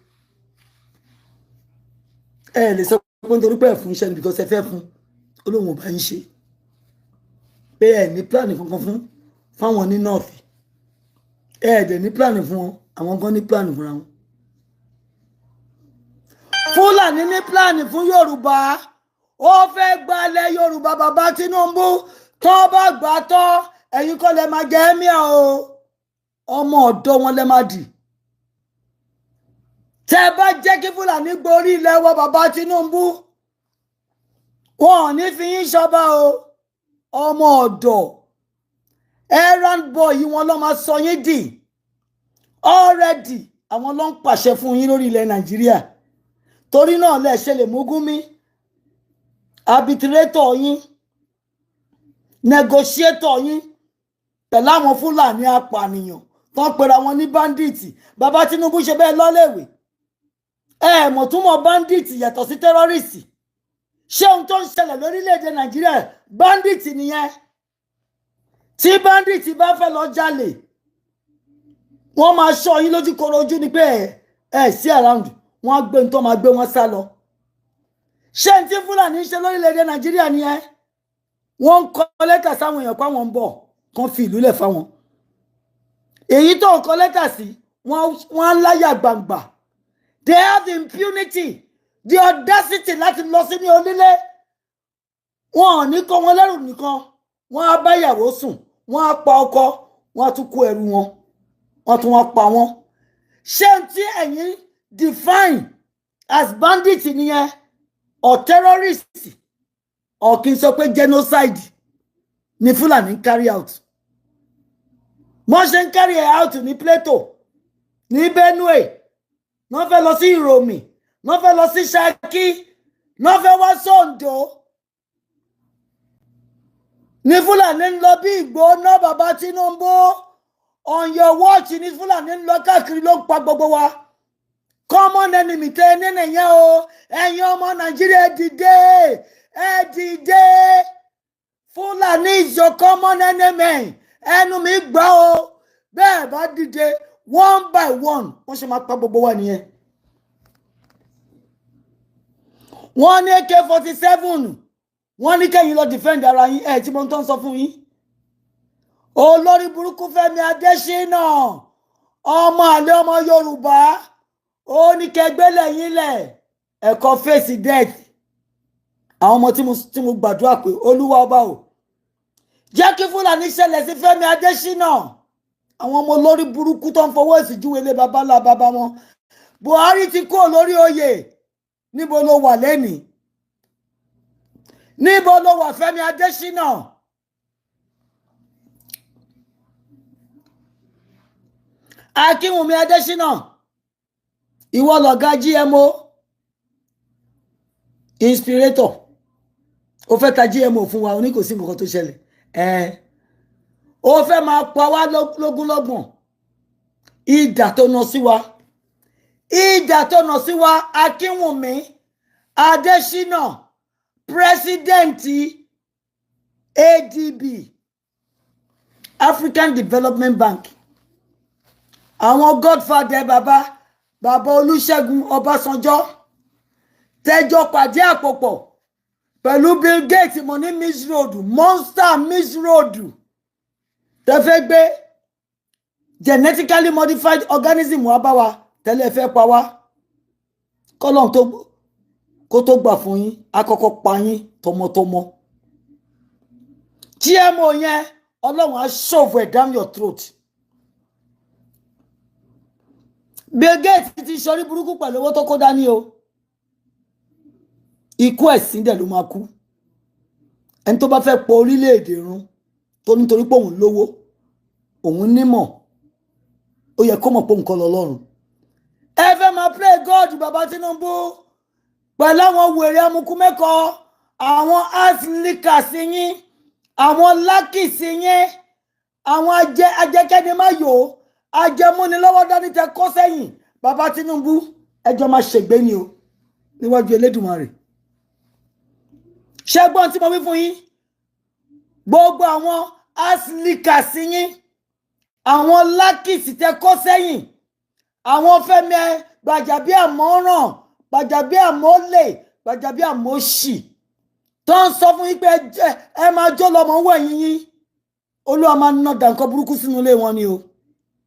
Ẹ lè sọ pé nítorí pé ẹ fún iṣẹ́ ni because ẹ fẹ́ fún ó lóun ò bá yín ṣe pé ẹ ní plan kankan fún fáwọn ní north ẹ dẹ̀ ní plan fún wọn àwọn gan ní plan fúnra wọn. Fúlàní ní plan fún Yorùbá ó fẹ́ gbalẹ̀ Yorùbá bàbá Tinubu tó bá gbà tọ́ ẹ̀yin kọ́ lẹ máa jẹ ẹ́míà o ọmọ ọ̀dọ́ wọn lẹ máa dì. Tẹ́ bá jẹ́ kí Fúlàní gborí ilẹ̀ wa bàbá Tinubu wọn ò ní fi yín ṣọba o ọmọ ọ̀dọ̀ errand boy yìí wọn ló máa sọ yín dì already àwọn ló ń pàṣẹ fún yín lórí ilẹ̀ Nàìjíríà torí náà lẹ ṣe lè mú Gúnmi arbitrator yín negotiator yín pẹ̀lú àwọn Fúlàní apànìyàn tó ń pera wọn ní bandits. Bàbá Tinubu ṣe bẹ́ẹ̀ lọ́lẹ̀wé ẹ mọ̀ túmọ̀ bandits yàtọ̀ sí terrorist. Ṣé ohun tó ń ṣẹlẹ̀ lórílẹ̀‐èdè Nàìjíríà bandits nìyẹn. Tí bandits bá fẹ́ lọ jalè wọ́n máa ṣọ́ yín lójú koro ojú ni pé ẹ sí around wọ́n á gbé tó máa gbé wọn sá lọ. Ṣé n tí Fúlàní ṣe lórílẹ̀‐èdè Nàìjíríà nìyẹn. Wọ́n ń kọ lẹ́tà sáwọn èèyàn pa wọ́n ń bọ̀ kan fi ìlú lẹ̀ fáwọn. Èyí tó ń kọ lẹ́tà sí wọ́n á láyà gbangba. They have the impunity, the audacity láti lọ sí ní onílé. Wọ́n ò ní kọ́ wọn lẹ́rù nìkan wọ́n á bá ìyàwó sùn wọ́n á pa ọkọ wọ́n á tún kó ẹrù wọn wọ́n tún wá pa wọ́n. Ṣé n tí ẹ̀yin define as bandit nìyẹn or terrorist or kí n sọ pé genocide ni Fúlàní ń carry out. Wọ́n ṣe ń carry out ní Plateau ní Benue wọ́n fẹ́ lọ sí Ìròmì wọ́n fẹ́ lọ sí Ṣakí wọ́n fẹ́ wá sóńdó ní Fúlàní ń lọ bí ìgbóná bàbá Tinubu on your watch ní Fúlàní ń lọ káàkiri ló ń pa gbogbo wa. Common enemy tẹ nínú yẹn o ẹ̀yin ọmọ Nàìjíríà dìde ẹ dìde Fúlàní is your common enemy ẹnu mi gbà o bẹ́ẹ̀ bá dìde one by one wọ́n ṣe máa pa gbogbo wa nìyẹn. Wọ́n ní AK-47 wọ́n ní kẹ́yìn lọ defend ara yín ẹ̀ tí mo ń tán sọ fún yín. Olórí burúkú Fẹ́mi Adésínà ọmọ àlè ọmọ Yorùbá ó ní kẹgbẹ́lẹ̀ yín lẹ̀ ẹ̀kọ́ face death. Àwọn ọmọ tí mo gbàdúrà pé Olúwa ọba o jẹ́ kí Fúlàní ṣẹlẹ̀ sí Fẹ́mi Adésínà àwọn ọmọ olórí burúkú tó ń fọwọ́ sí júwèlé babalá bàbá wọn. Buhari ti kó lórí oyè níbo ló wà lẹ́nìí níbo ló wà Fẹ́mi Adésínà Wunmi Adesina ìwọ lọ̀gá GMO inspirator ó fẹ́ ta GMO fún wa oní kò sí nǹkan tó ṣẹlẹ̀ ó fẹ́ máa pa wá lógúnlọ́gbọ̀n ìdà tó nà sí wa Wunmi Adesina pírẹsidẹ́ǹtì ADB African Development Bank àwọn godfather bàbá Olúṣẹ́gun Ọbásanjọ́ tẹjọ pàdé àpòpọ̀ pẹ̀lú Bill Gates mo ní Miss Road monster Miss Road tẹ́fẹ́ gbé genetically modified organism wá bá wa tẹ́lẹ̀ fẹ́ pa wá kọ́lọ́n kó tó gbà fún yín àkọ́kọ́ pa yín tọmọtọmọ GMO yẹn Ọlọ́run á shove it down your throat. Bill Gates ti sọrí burúkú pẹ̀lú owó tó kó dání o ikú ẹ̀sìn dẹ̀ ló máa kú ẹni tó bá fẹ́ pọ̀ orílẹ̀-èdè run tó nítorí pé òun lówó òun nímọ̀ ó yẹ kó mọ̀ pé òun kọ́ lọ́lọ́run ẹ fẹ́ máa play God bàbá Tinubu pẹ̀lú àwọn wèrè amukú mẹ́kọ̀ọ́ àwọn aslikas yín àwọn lákìs yín àwọn ajẹ́kẹ́ni má yò ajẹmúnilọ́wọ́ dání tẹ kọ́ sẹ́yìn bàbá Tinubu ẹjọ́ máa ṣègbé ni o níwájú Elédùmarè ṣẹ́gbọ́n tí mo wí fún yín gbogbo àwọn aslikas yín àwọn lákìsì tẹ kọ́ sẹ́yìn àwọn Fẹ́mi Gbàjàbíàmọ́ràn Gbàjàbíàmọ́lè Gbàjàbíàmọ́ṣì tó ń sọ fún yín pé ẹ máa jó lọmọ owó ẹ̀yìn yín Olúwa máa ná dànkan burúkú sínú ilé wọn ni o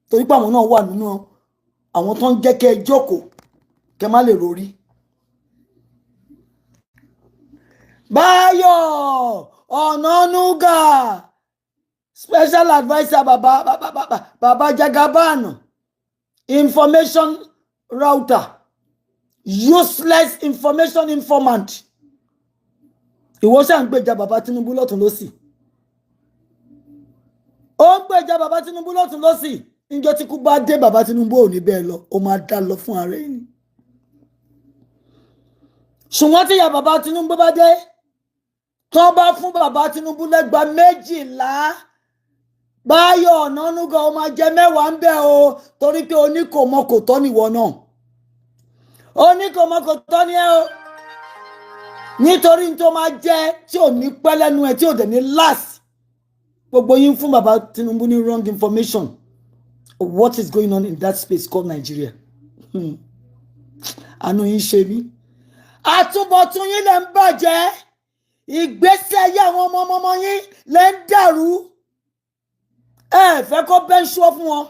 torí pé àwọn náà wà nínú àwọn tó ń jẹ́ kẹ́ ẹ jókòó kẹ́ má lè rorí. Báyọ̀ Ọ̀nànúgà special adviser bàbá Jagaban information router useless information informant ìwọ ṣáà ń gbèjà bàbá Tinubu lọ́tún lọ́sì ó ń gbèjà bàbá Tinubu lọ́tún lọ́sì níjọ́ tí kú bá dé bàbá Tinubu ò ní bẹ́ẹ̀ lọ ó máa dá lọ fún ara ẹni ṣùgbọ́n tí ìyá bàbá Tinubu bá dé tó bá fún bàbá Tinubu lẹ́gbàá 12 Báyọ̀ Ọ̀nànúgà ó máa jẹ 10 ń bẹ o torí pé oníkòmọkòtọ́ nìwọ náà oníkòmọkòtọ́ ni ẹ o nítorí tó máa jẹ tí ò ní pẹ́ lẹ́nu ẹ tí ò dẹ̀ ní last gbogbo yín fún bàbá Tinubu ní wrong information of what is going on in that space called Nigeria àánú yín ṣe mí àtúbọ̀tún yín lè ń bàjẹ́ ìgbésẹ̀ ayé àwọn ọmọ yín lè ń dàrú ẹ fẹ́ kó bẹ́ńṣọ́ fún wọn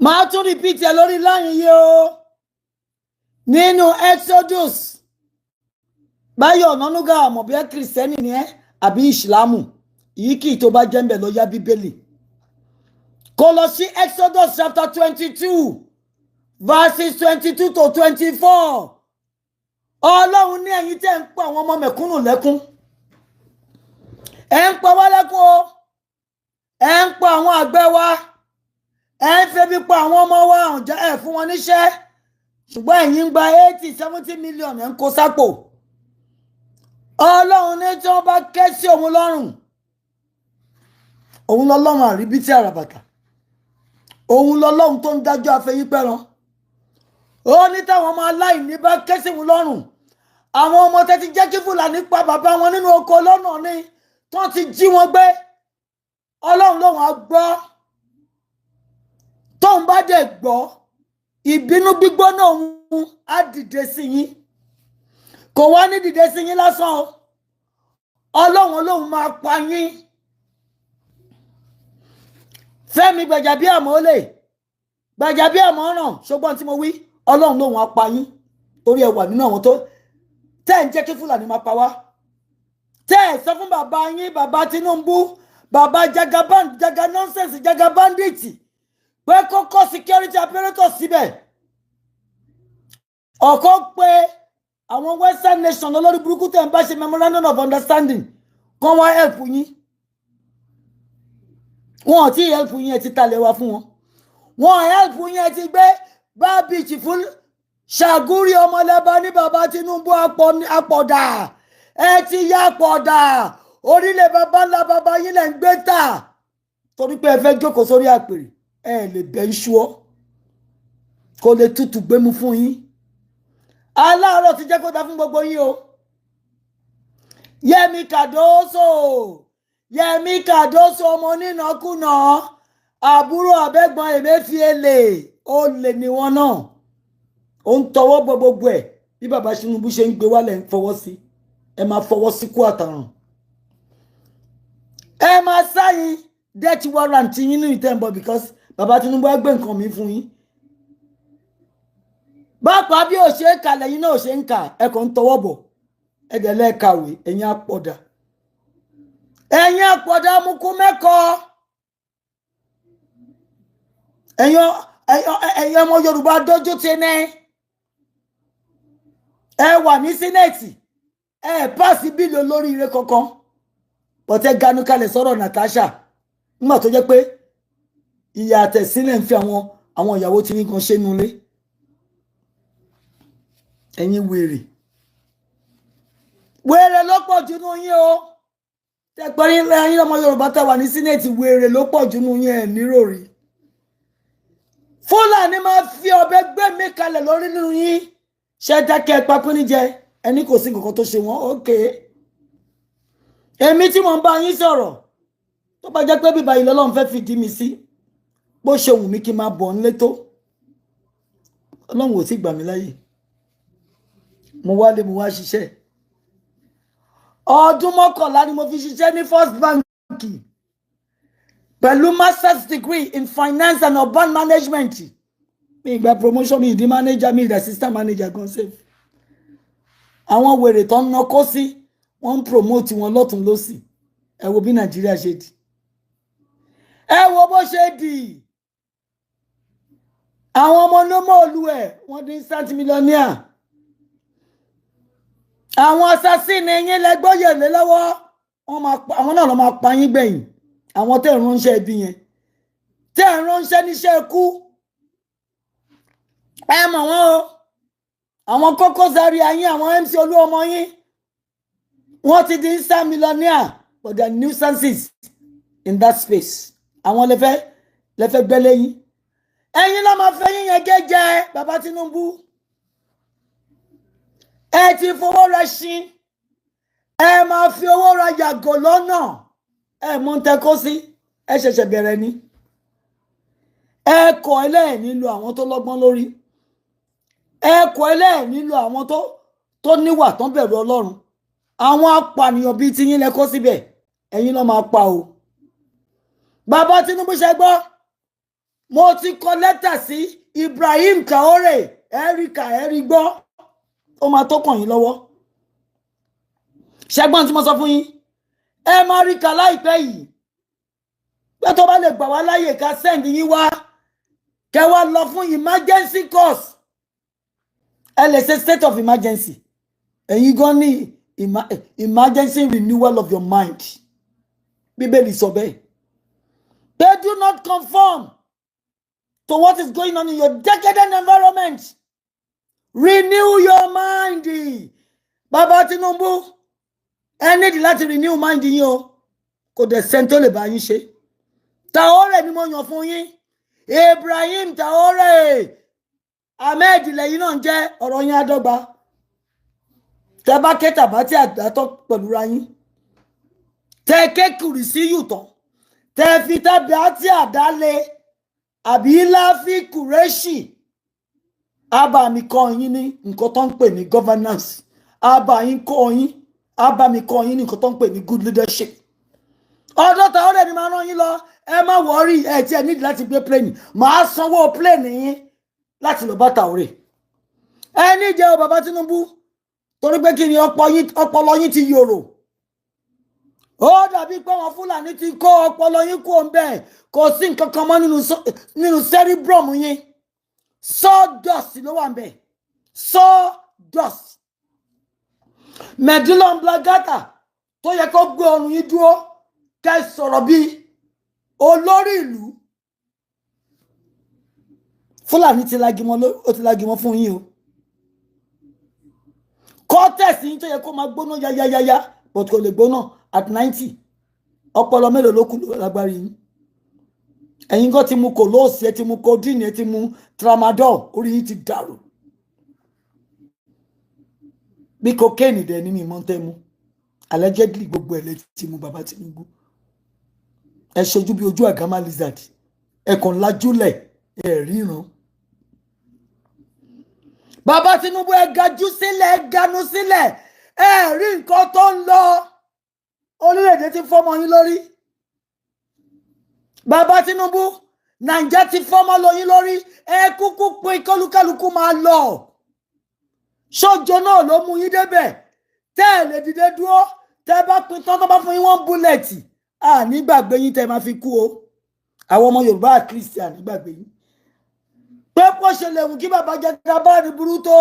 máa tún repeat ẹ lórí láyìn yìí o nínú Exodus Báyọ̀ Ọ̀nànúgà àmọ̀bíẹ́ kìrìsìtẹ́nì ni ẹ́ àbí ìsìlámù yìí kì í tó bá jẹ́ ń bẹ̀ lọ yá bíbélì kó lọ sí Exodus chapter 22 verses 22 to 24 Ọlọ́run ní ẹ̀yin tẹ́ ń pa àwọn ọmọ mẹ̀kúnnù lẹ́kún ẹ̀ ń pa wá lẹ́kún o ẹ̀ ń pa àwọn àgbẹ̀ wa ẹ̀ ń febi pa àwọn ọmọ wa ọ̀já ẹ̀ fún wọn níṣẹ́ ṣùgbọ́n ẹ̀yin ń gba 80-70 million ẹ̀ ń kó sápò Ọlọ́run ní tí wọ́n bá ké sí òun lọ́rùn òun lọ́lọ́run àríbítí àràbàtà òun lọ́lọ́run tó ń dájọ́ afẹ́yín pẹ́ran ó ní táwọn ọmọ aláìní bá ké sí òun lọ́rùn àwọn ọmọ tẹ́ ti jẹ́ kí Fúlàní pa bàbá wọn nínú oko lọ́nà ni tó ti jí wọn gbé Ọlọ́run lòun á gbọ́ tóun bá dẹ̀ gbọ́ ìbínú gbígbóná òun á dìde sí yín kò wá ní dìde sí yín lásán o Ọlọ́run lòun máa pa yín Fẹ́mi Gbàjàbíàmọ́lè Gbàjàbíàmọ́ràn ṣùgbọ́n tí mo wí Ọlọ́run lòun á pa yín torí ẹ wà nínú àwọn tó tẹ́ ń jẹ́ kí Fúlàní máa pa wá tẹ́ ẹ sọ fún bàbá yín bàbá Tinubu bàbá jaga nonsense jaga bandit pé kókó security apparatus síbẹ̀ ọ̀kọ́ pé àwọn western nation olórí burúkú tẹ̀ ń bá ṣe memorandum of understanding kán wá help yín Wọ́n ti help yín ti talẹ̀ wá fún wọn. Wọ́n help yín ti gbé bá beach fún Ṣàgúrí ọmọlẹ́bá ní bàbá Tinubu apọ̀dà. Ẹ ti yá apọ̀dà. Orílẹ̀ bàbá ńlá bàbá yín lẹ́ ń gbé tà. Torí pé ẹ fẹ́ jókòó sórí àpèrè. Ẹ lè bẹ́ iṣu ọ́. Kò lè tutù gbé mu fún yín. Aláàárọ̀ ti jẹ́ kó dá fún gbogbo yín o. Yẹmi Kàdóso. Yẹmi Kàdóso ọmọ onínàkúnà. Àbúrò àbẹ́gbọ́n Emefiele. Ó lè ní wọn náà. Ó ń tọwọ́ bọ gbogbo ẹ̀. Bí bàbá Tinubu ṣe ń gbé wálẹ̀ ń fọwọ́ sí. Ẹ máa fọwọ́ sí kú àtàrùn. Ẹ máa sáyìn death warrant yín nínú ìtẹ́ǹbọ̀ because bàbá Tinubu á gbé nǹkan mi fún yín. Bápa bí ó ṣe ń kà lẹ́yìn náà ó ṣe ń kà ẹ̀kọ́ ń tọwọ́ bọ̀ ẹ̀dẹ̀ lẹ́ẹ̀kàwé ẹ̀yin àpọ̀dà. Ẹ̀yin àpọ̀dà amukú mẹ́kọ̀ọ́. Ẹ̀yin ọmọ Yorùbá dójú ti ní. Ẹ wà ní sínẹ́ẹ̀tì. Ẹ pàṣẹ bílò olóríire kankan. Bọ̀tẹ́ ganu kalẹ̀ sọ̀rọ̀ Natasha. Nígbà tó jẹ́ pé ìyà àtẹ̀sílẹ̀ ń fi àwọn ìyàwó tí ní kan ṣe nulẹ̀. Ẹ̀yin wèrè. Wèrè ló pọ̀ jù nú yín o. Tẹ̀pẹ́rín lẹ́yìn ọmọ Yorùbá tá wà ní sínẹ́ẹ̀tì wèrè ló pọ̀ jù nú yín ẹ̀ níròrí. Fúlàní máa fi ọ̀bẹ gbé mi kalẹ̀ lórí nínú yín. Ṣé dákẹ́ papín níjẹ ẹni kò sí nǹkan tó ṣe wọ́n ókè. Èmi tí mo ń bá yín sọ̀rọ̀ tó bá jẹ́ pé bíbá ilé Ọlọ́run fẹ́ fìdí mi sí bó ṣe wù mí kí n máa bọ̀ nílé tó Ọlọ́run ò sì gbà mí láyè. Mo wálé mo wá ṣiṣẹ́. Ọdún 11 ni mo fi ṣiṣẹ́ ní First Bank pẹ̀lú master's degree in finance and urban management. Mi ìgbà promotion mi ìdí manager mi ìdí assistant manager gan sef. Àwọn wèrè tó ń nọkọ́ sí wọ́n ń promote wọn lọ́tún lọ́sì. Ẹ wo bí Nàìjíríà ṣe di. Ẹ wo bó ṣe di. Àwọn ọmọ lọ́mọ olú ẹ̀ wọ́n di instant millionaire. Àwọn assassin yín lẹ́gbọ́yè lé lọ́wọ́. Àwọn náà ló máa pa yín gbẹ̀yìn. Àwọn tẹ́ ń ránṣẹ́ ibi yẹn. Tẹ́ ń ránṣẹ́ níṣẹ́ ikú. Ẹ mọ̀ wọ́n o. Àwọn Koko Zaria yín, àwọn MC Olúọmọ yín. Wọ́n ti di instant millionaire, but there are nuisances in that space. Àwọn lẹ́fẹ́ gbẹ́lẹ́ yín. Ẹ̀yin ló máa fẹ́ yín yẹn gẹ́gẹ́ bàbá Tinubu. Ẹ ti fowó ra ṣin. Ẹ máa fi owó ra yàgò lọ́nà. Ẹ mọ̀ ń tẹ́kọ́ sí. Ẹ ṣẹ̀ṣẹ̀ bẹ̀rẹ̀ ni. Ẹ kọ̀ ẹlẹ́ẹ̀ nílò àwọn tó lọ́gbọ́n lórí. Ẹ kọ̀ ẹlẹ́ẹ̀ nílò àwọn tó níwà tó bẹ̀rù Ọlọ́run. Àwọn apànìyàn bíi ti yín lẹ́kọ́ síbẹ̀. Ẹ̀yin ló máa pa o. Bàbá Tinubu ṣe gbọ́. Mo ti kọ lẹ́tà sí Ibrahim Traore. Ẹ̀rí gbọ́. Ó máa tó kàn yín lọ́wọ́. Ṣẹ́gbọ́n tí mo sọ fún yín. Ẹ máa rí kà láìpẹ́ yìí. Pé tó bá lè gbà wá láyè ká send yín wá. Kẹ́ wá lọ fún emergency course. Ẹ lè ṣe state of emergency. Ẹ̀yin gan ní emergency renewal of your mind. Bíbélì sọ bẹ́ẹ̀. They do not conform to what is going on in your decadent environment. Renew your mind. Bàbá Tinubu, ẹ nídìí láti renew mind yín o. Kò dẹ̀ sẹ́ni tó lè bá yín ṣe. Traore ni mo yàn fún yín. Ibrahim Traore. Ahmed lẹ́yìn náà jẹ́ ọ̀rọ̀ yín àdọ́gba. Tẹ́ bá ké tàbá tí àdátọ́ pẹ̀lú ra yín. Tẹ́ ké kùrì sí yùtọ̀. Tẹ́ fi tàbí àti àdálé. Àbí láfi kùrẹ́ṣì. Àbá mi kọ́ yín ní nǹkan tó ń pè ní governance. Àbá mi kọ́ yín ní nǹkan tó ń pè ní good leadership. Ọ̀dọ̀ Traore ni máa rán yín lọ. Ẹ má wọ́rí ẹ̀ tí ẹ nídìí láti gbé plane. Màá sanwó plane yín láti lọ bá Traore. Ẹ ní jẹ́ o bàbá Tinubu. Torí pé kí ni ọpọlọ yín ti yòrò. Ó dàbí pé wọn Fúlàní ti kó ọpọlọ yín kú ọ̀nbẹ. Kò sí nǹkan kan mọ́ nínú cerebrum yín. Sawdust ló wà ńbẹ̀. Sawdust. Medulla oblongata tó yẹ kó gbé ọrùn yín dúró. Kẹ́ sọ̀rọ̀ bí olórí ìlú Fúlàní ti lagimọ fún yín o. Cortex yín tó yẹ kó máa gbóná yáyáyáyá but kò lè gbóná at 90. Ọpọlọ mélòó ló kù lágbárí yín. Ẹ̀yin gan ti mu kòlóòsì, ẹ ti mu codeine, ẹ ti mu tramadol, orí yín ti dàrú. Bí cocaine dẹ̀ ní mi mọ́ tẹ́ mu. Allegedly gbogbo ẹ̀ lè ti mu bàbá Tinubu. Ẹ ṣojú bí ojú àgámá lizard. Ẹ kàn lajúlẹ̀ ẹ ríran. Bàbá Tinubu ẹ gajú sílẹ̀, ẹ ganu sílẹ̀. Ẹ rí nǹkan tó ń lọ. Orílẹ̀-èdè ti fọ́mọ yín lórí. Bàbá Tinubu, Nàìjíríà ti fọ́mọ lóyún lórí. Ẹ kúkú pín kólúkálukú máa lọ. Ṣọ́jọ́ náà ló mú yín débẹ̀. Tẹ́ ẹ lè dìde dúró. Tẹ́ bá pín tán tó bá fún yín wọ́n búlẹ̀tì. Nígbàgbé yín tẹ́ máa fi kú o. Àwọn ọmọ Yorùbá àti Christian nígbàgbé yín. Pé pọ́ ṣe lè wù kí bàbá jẹta bá rí burú tó.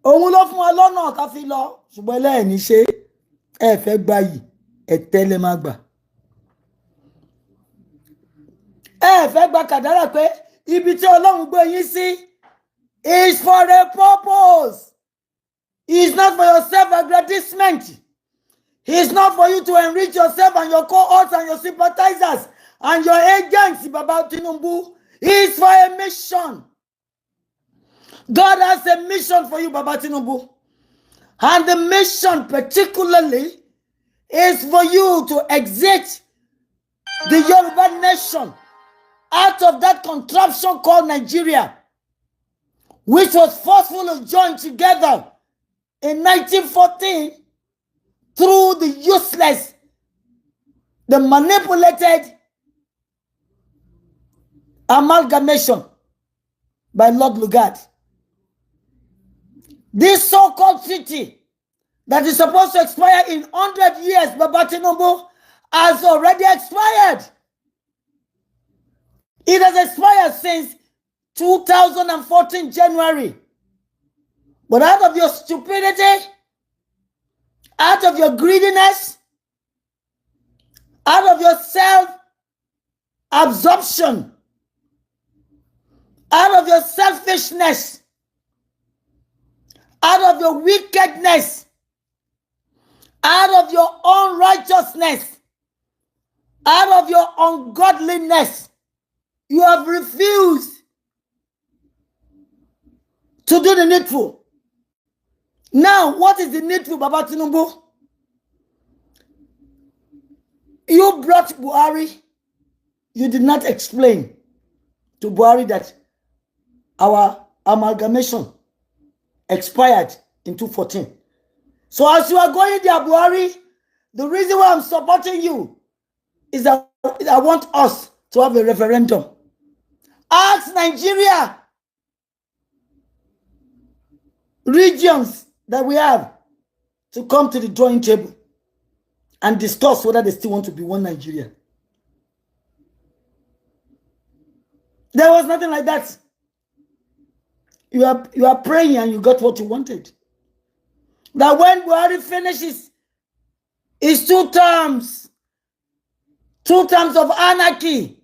Òun ló fún wa lọ́nà ká fi lọ. Ṣùgbọ́n ẹlẹ́ẹ̀ni ṣe ẹ fẹ́ gbà yìí. Ẹ tẹ́lẹ̀ má gbà. Ẹ fẹ́ gba kàdárà pé ibi tí Ọlọ́run gbé yín sí is for a purpose. It's not for your self-aggrandizement. It's not for you to enrich yourself and your cohorts and your sympathizers and your agents, Baba Tinubu. It's for a mission. God has a mission for you, Baba Tinubu. And the mission particularly is for you to exit the Yoruba nation out of that contraption called Nigeria, which was forcefully joined together in 1914 through the useless, the manipulated amalgamation by Lord Lugard. This so-called treaty that is supposed to expire in 100 years, Baba Tinubu, has already expired. It has expired since 2014 January. But out of your stupidity, out of your greediness, out of your self-absorption, out of your selfishness, out of your wickedness, out of your unrighteousness, out of your ungodliness, you have refused to do the needful. Now, what is the needful, Baba Tinubu? You brought Buhari. You did not explain to Buhari that our amalgamation expired in 2014. So as you are going there, Buhari, the reason why I'm supporting you is that I want us to have a referendum. Ask Nigeria regions that we have to come to the drawing table and discuss whether they still want to be one Nigeria. There was nothing like that. You are praying and you got what you wanted. That when Buhari finishes his 2 terms, 2 terms of anarchy,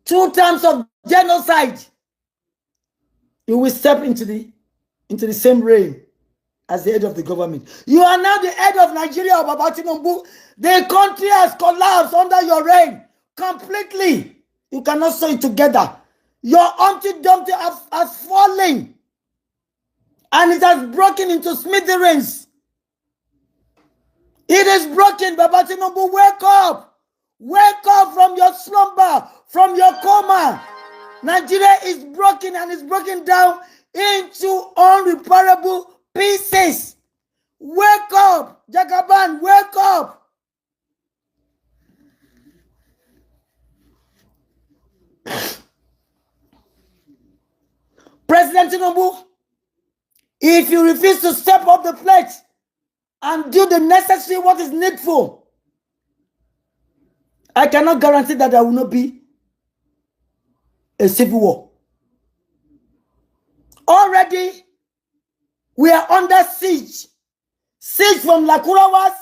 2 terms of genocide, you will step into the same reign as the head of the government. You are now the head of Nigeria, Baba Tinubu. The country has collapsed under your reign completely. You cannot sew it together. Your Humpty Dumpty has fallen. And it has broken into smithereens. It is broken, Baba Tinubu. Wake up. Wake up from your slumber, from your coma. Nigeria is broken and is broken down into unrepairable pieces. Wake up, Jagaban, wake up. President Tinubu, if you refuse to step up the plate and do the necessary, what is needful, I cannot guarantee that there will not be a civil war. Already, we are under siege. Siege from Lakurawas,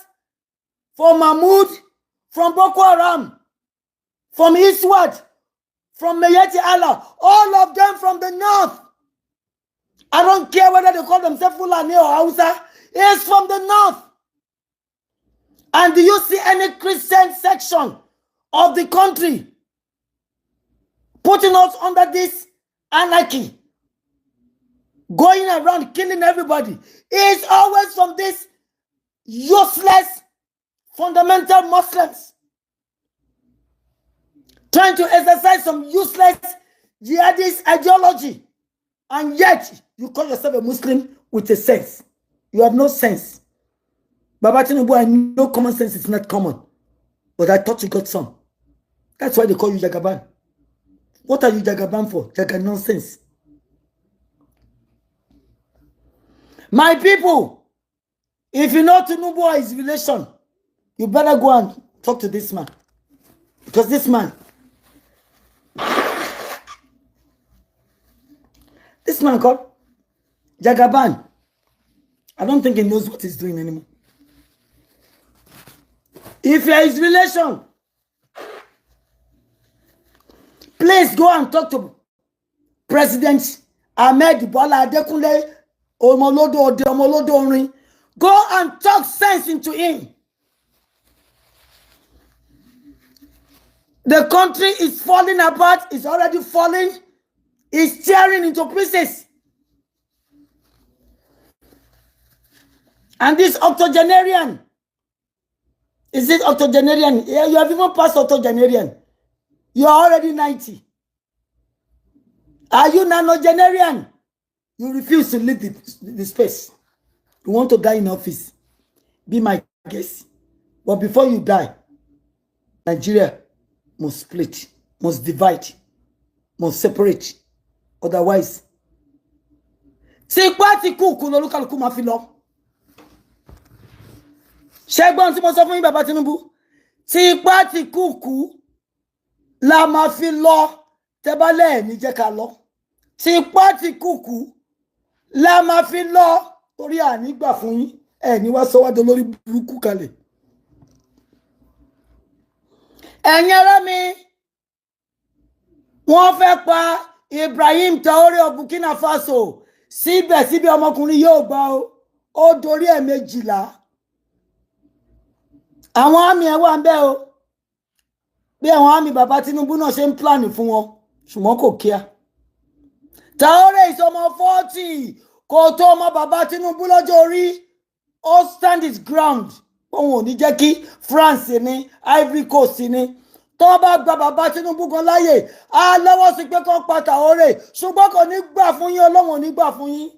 from Mahmoud, from Boko Haram. from eastward, from Meyeti Allah, all of them from the north. I don't care whether they call themselves Fulani or Hausa, it's from the north. And do you see any Christian section of the country putting us under this anarchy, going around killing everybody? It's always from this useless fundamental Muslims trying to exercise some useless jihadist ideology, and yet you call yourself a Muslim with a sense. You have no sense. Baba Tinubu, I know common sense is not common, but I thought you got some. That's why they call you Jagaban. What are you Jagaban for? Jaga nonsense. My people, if you know Tinubu or his relation, you better go and talk to this man. Because this man called Jagaban, I don't think he knows what he's doing anymore. If you're his relation, please go and talk to President Ahmed Bola Adekunle Omolodo Orin. Go and talk sense into him. The country is falling apart. It's already falling. It's tearing into pieces. And this octogenarian, is it octogenarian? Yeah, you have even passed octogenarian. You are already 90. Are you nanogenarian? You refuse to leave the space. You want to die in office. Be my guest. But before you die, Nigeria must split, must divide, must separate. Otherwise, Ṣẹ́gbọ́n tí mo sọ fún yín bàbá Tinubu, tí ipá ti kúkú la máa fi lọ tẹ́bálẹ̀ ní jẹ́ ká lọ. Tí ipá ti kúkú la máa fi lọ torí àní gbà fún yín ní wá sọ wá do lórí burúkú kalẹ̀. Ẹ̀yin ará mi, wọ́n fẹ́ pa Ibrahim Traore of Burkina Faso. Síbẹ̀síbẹ̀ ọmọkùnrin yóò gbà ó dorí ẹ̀ 12. Àwọn àmì ẹ̀ wà ńbẹ̀ o. Bí àwọn àmì bàbá Tinubu náà ṣe ń plan fún wọn, ṣùgbọ́n kò kíá. Traore is ọmọ 40, kò tó ọmọ bàbá Tinubu lọ́jọ́ orí. Ó stand his ground. Òun ò ní jẹ́ kí France ní Ivory Coast ní. Tó bá gba bàbá Tinubu gan láyè, á lọ́wọ́ sí pé kó pa Traore, ṣùgbọ́n kò ní gbà fún yín, Ọlọ́run ò ní gbà fún yín.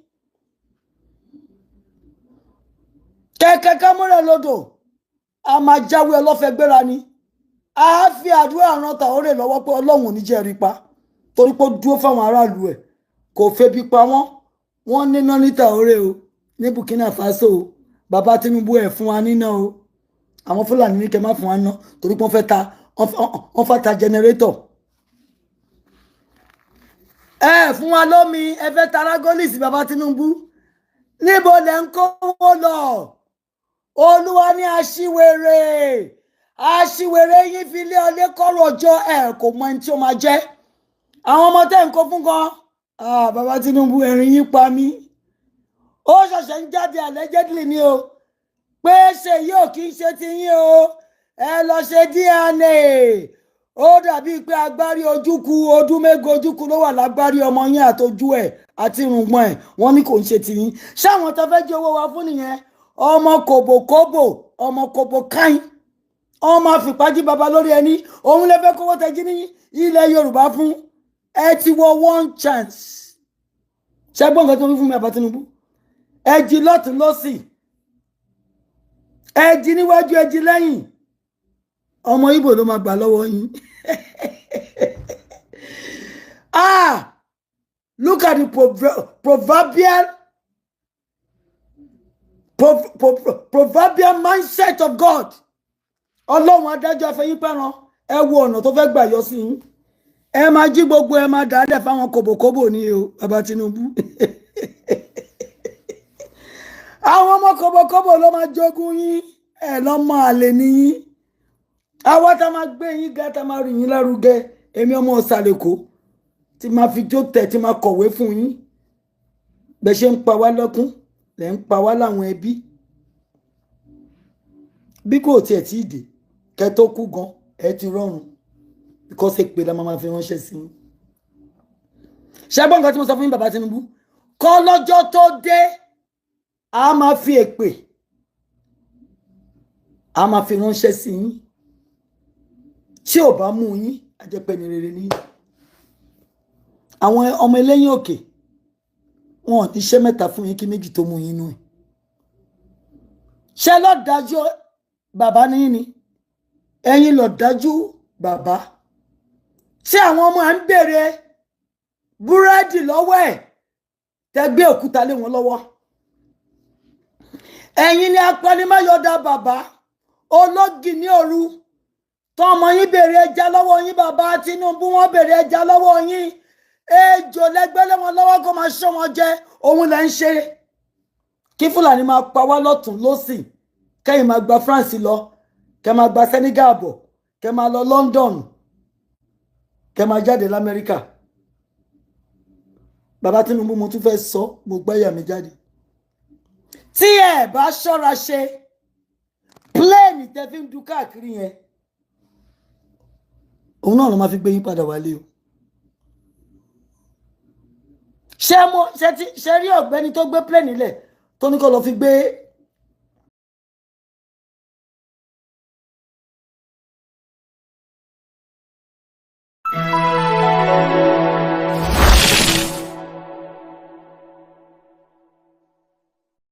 Kẹ̀kẹ́ kámúrẹ̀ lódò, a máa jáwé ọlọ́fẹ́ gbéra ni. A fi àdúrà ran Traore lọ́wọ́ pé Ọlọ́run ò ní jẹ́ rí pa, torí pé ó dúró fáwọn aráàlú ẹ̀, kò febi pa wọ́n. Wọ́n níná ní Traore o, ní Burkina Faso o. Bàbá Tinubu ẹ̀ fún wa níná o. Àwọn Fúlàní ní kẹ́ má fún wa ná, torí pé wọ́n fẹ́ ta generator. Fún wa lómi, ẹ fẹ́ ta Ragolis bàbá Tinubu. Níbo lẹ ń kówó lọ? Olúwa ní aṣiwèrè. Aṣiwèrè yín fi lé ọlé kọ́rọ̀ ọjọ́ kò mọ ẹni tí ó máa jẹ́. Àwọn ọmọ tẹ́ ń kó fún gan. Bàbá Tinubu ẹ̀rín yín pa mí. Ó ṣẹ̀ṣẹ̀ ń jáde allegedly ni o. Pé ṣe yóò kí ń ṣe ti yín o. Ẹ lọ ṣe DNA. Ó dàbí pé agbárí ojúkú, ojú mégo ojúkú ló wà lágbárí ọmọ yín àtojú ẹ̀ àti irùngbọ̀n ẹ̀. Wọ́n ní kò ń ṣe ti yín. Ṣáwọn tó fẹ́ jẹ owó wa fún nìyẹn? Ọmọ kòbòkòbò, ọmọ kòbòkáyín. Ọmọ àfìpájí baba lórí ẹni. Òun lè fẹ́ kówó tẹ́jí ní ilẹ̀ Yorùbá fún. Ẹ ti wọ one chance. Ṣẹ́gbọ́n nǹkan tó ń fún mi bàbá Tinubu. Ẹ jí lọ́tùn lọ́sì. Ẹ jí níwájú, ẹ jí lẹ́yìn. Ọmọ Ìgbò ló máa gbà lọ́wọ́ yín. Look at the proverbial mindset of God. Ọlọ́run adájọ́ afẹ́yín pẹ́ran. Ẹ wo ọ̀nà tó fẹ́ gbà yọ sí yín. Ẹ máa jí gbogbo, ẹ máa dáadẹ́ fáwọn kòbòkòbò ní o, bàbá Tinubu. Àwọn ọmọ kòbòkòbò ló máa jogún yín. Ẹ lọ́mọ àlè ní yín. àwa tá máa gbé yín ga tá máa rìn yín lárugẹ èmi ọmọ ọ̀sàlẹ̀kọ́ tí máa fi jó tẹ̀ tí máa kọ̀wé fún yín bẹ́ ṣe ń pa wá lọ́kún lẹ́ ń pa wá láwọn ẹbí bí kò tiẹ̀ tí ì dé kẹ́ tó kú gan ẹ ti rọrùn because èpè la máa fi ránṣẹ́ sí yín. ṣẹ́gbọ́n nǹkan tí mo sọ fún yín bàbá Tinubu kọ́ lọ́jọ́ tó dé a máa fi èpè a máa fi ránṣẹ́ sí yín tí ò bá mú yín àjẹpẹ́ ní rere ní. àwọn ọmọ eléyìn òkè wọn ò ní ṣe mẹ́ta fún yín kí méjì tó mú yín nú ẹ̀. ṣé lọ́dájú bàbá níyìn ni ẹ̀yin lọ́dájú bàbá tí àwọn ọmọ à ń béèrè búrẹ́dì lọ́wọ́ ẹ̀ tẹ́ gbé òkúta lé wọn lọ́wọ́. ẹ̀yin ni apanimáyọ̀dá bàbá ológì ní òru tọmọ yín béèrè ẹja lọ́wọ́ yín bàbá Tinubu wọn béèrè ẹja lọ́wọ́ yín ejò lẹ́gbẹ́lẹ́ wọn lọ́wọ́ kó máa ṣọ́ wọn jẹ òun lẹ́ ń ṣe kí Fúlàní máa pa wá lọ́tún lọ́sìn kẹ́yìn máa gba France lọ kẹ́ máa gba Senegal bọ̀ kẹ́ máa lọ London kẹ́ máa jáde l'Amẹ́ríkà. bàbá Tinubu mo tún fẹ́ sọ mo gbáyà mi jáde tí ẹ bá ṣọ́ra ṣe pléènì tẹ́ fi ń du káàkiri yẹn òun náà ló máa fi gbé yín padà wálé o. ṣé rí ọ̀gbẹ́ni tó gbé pléènì lẹ̀ tó ní kó lọ fi gbé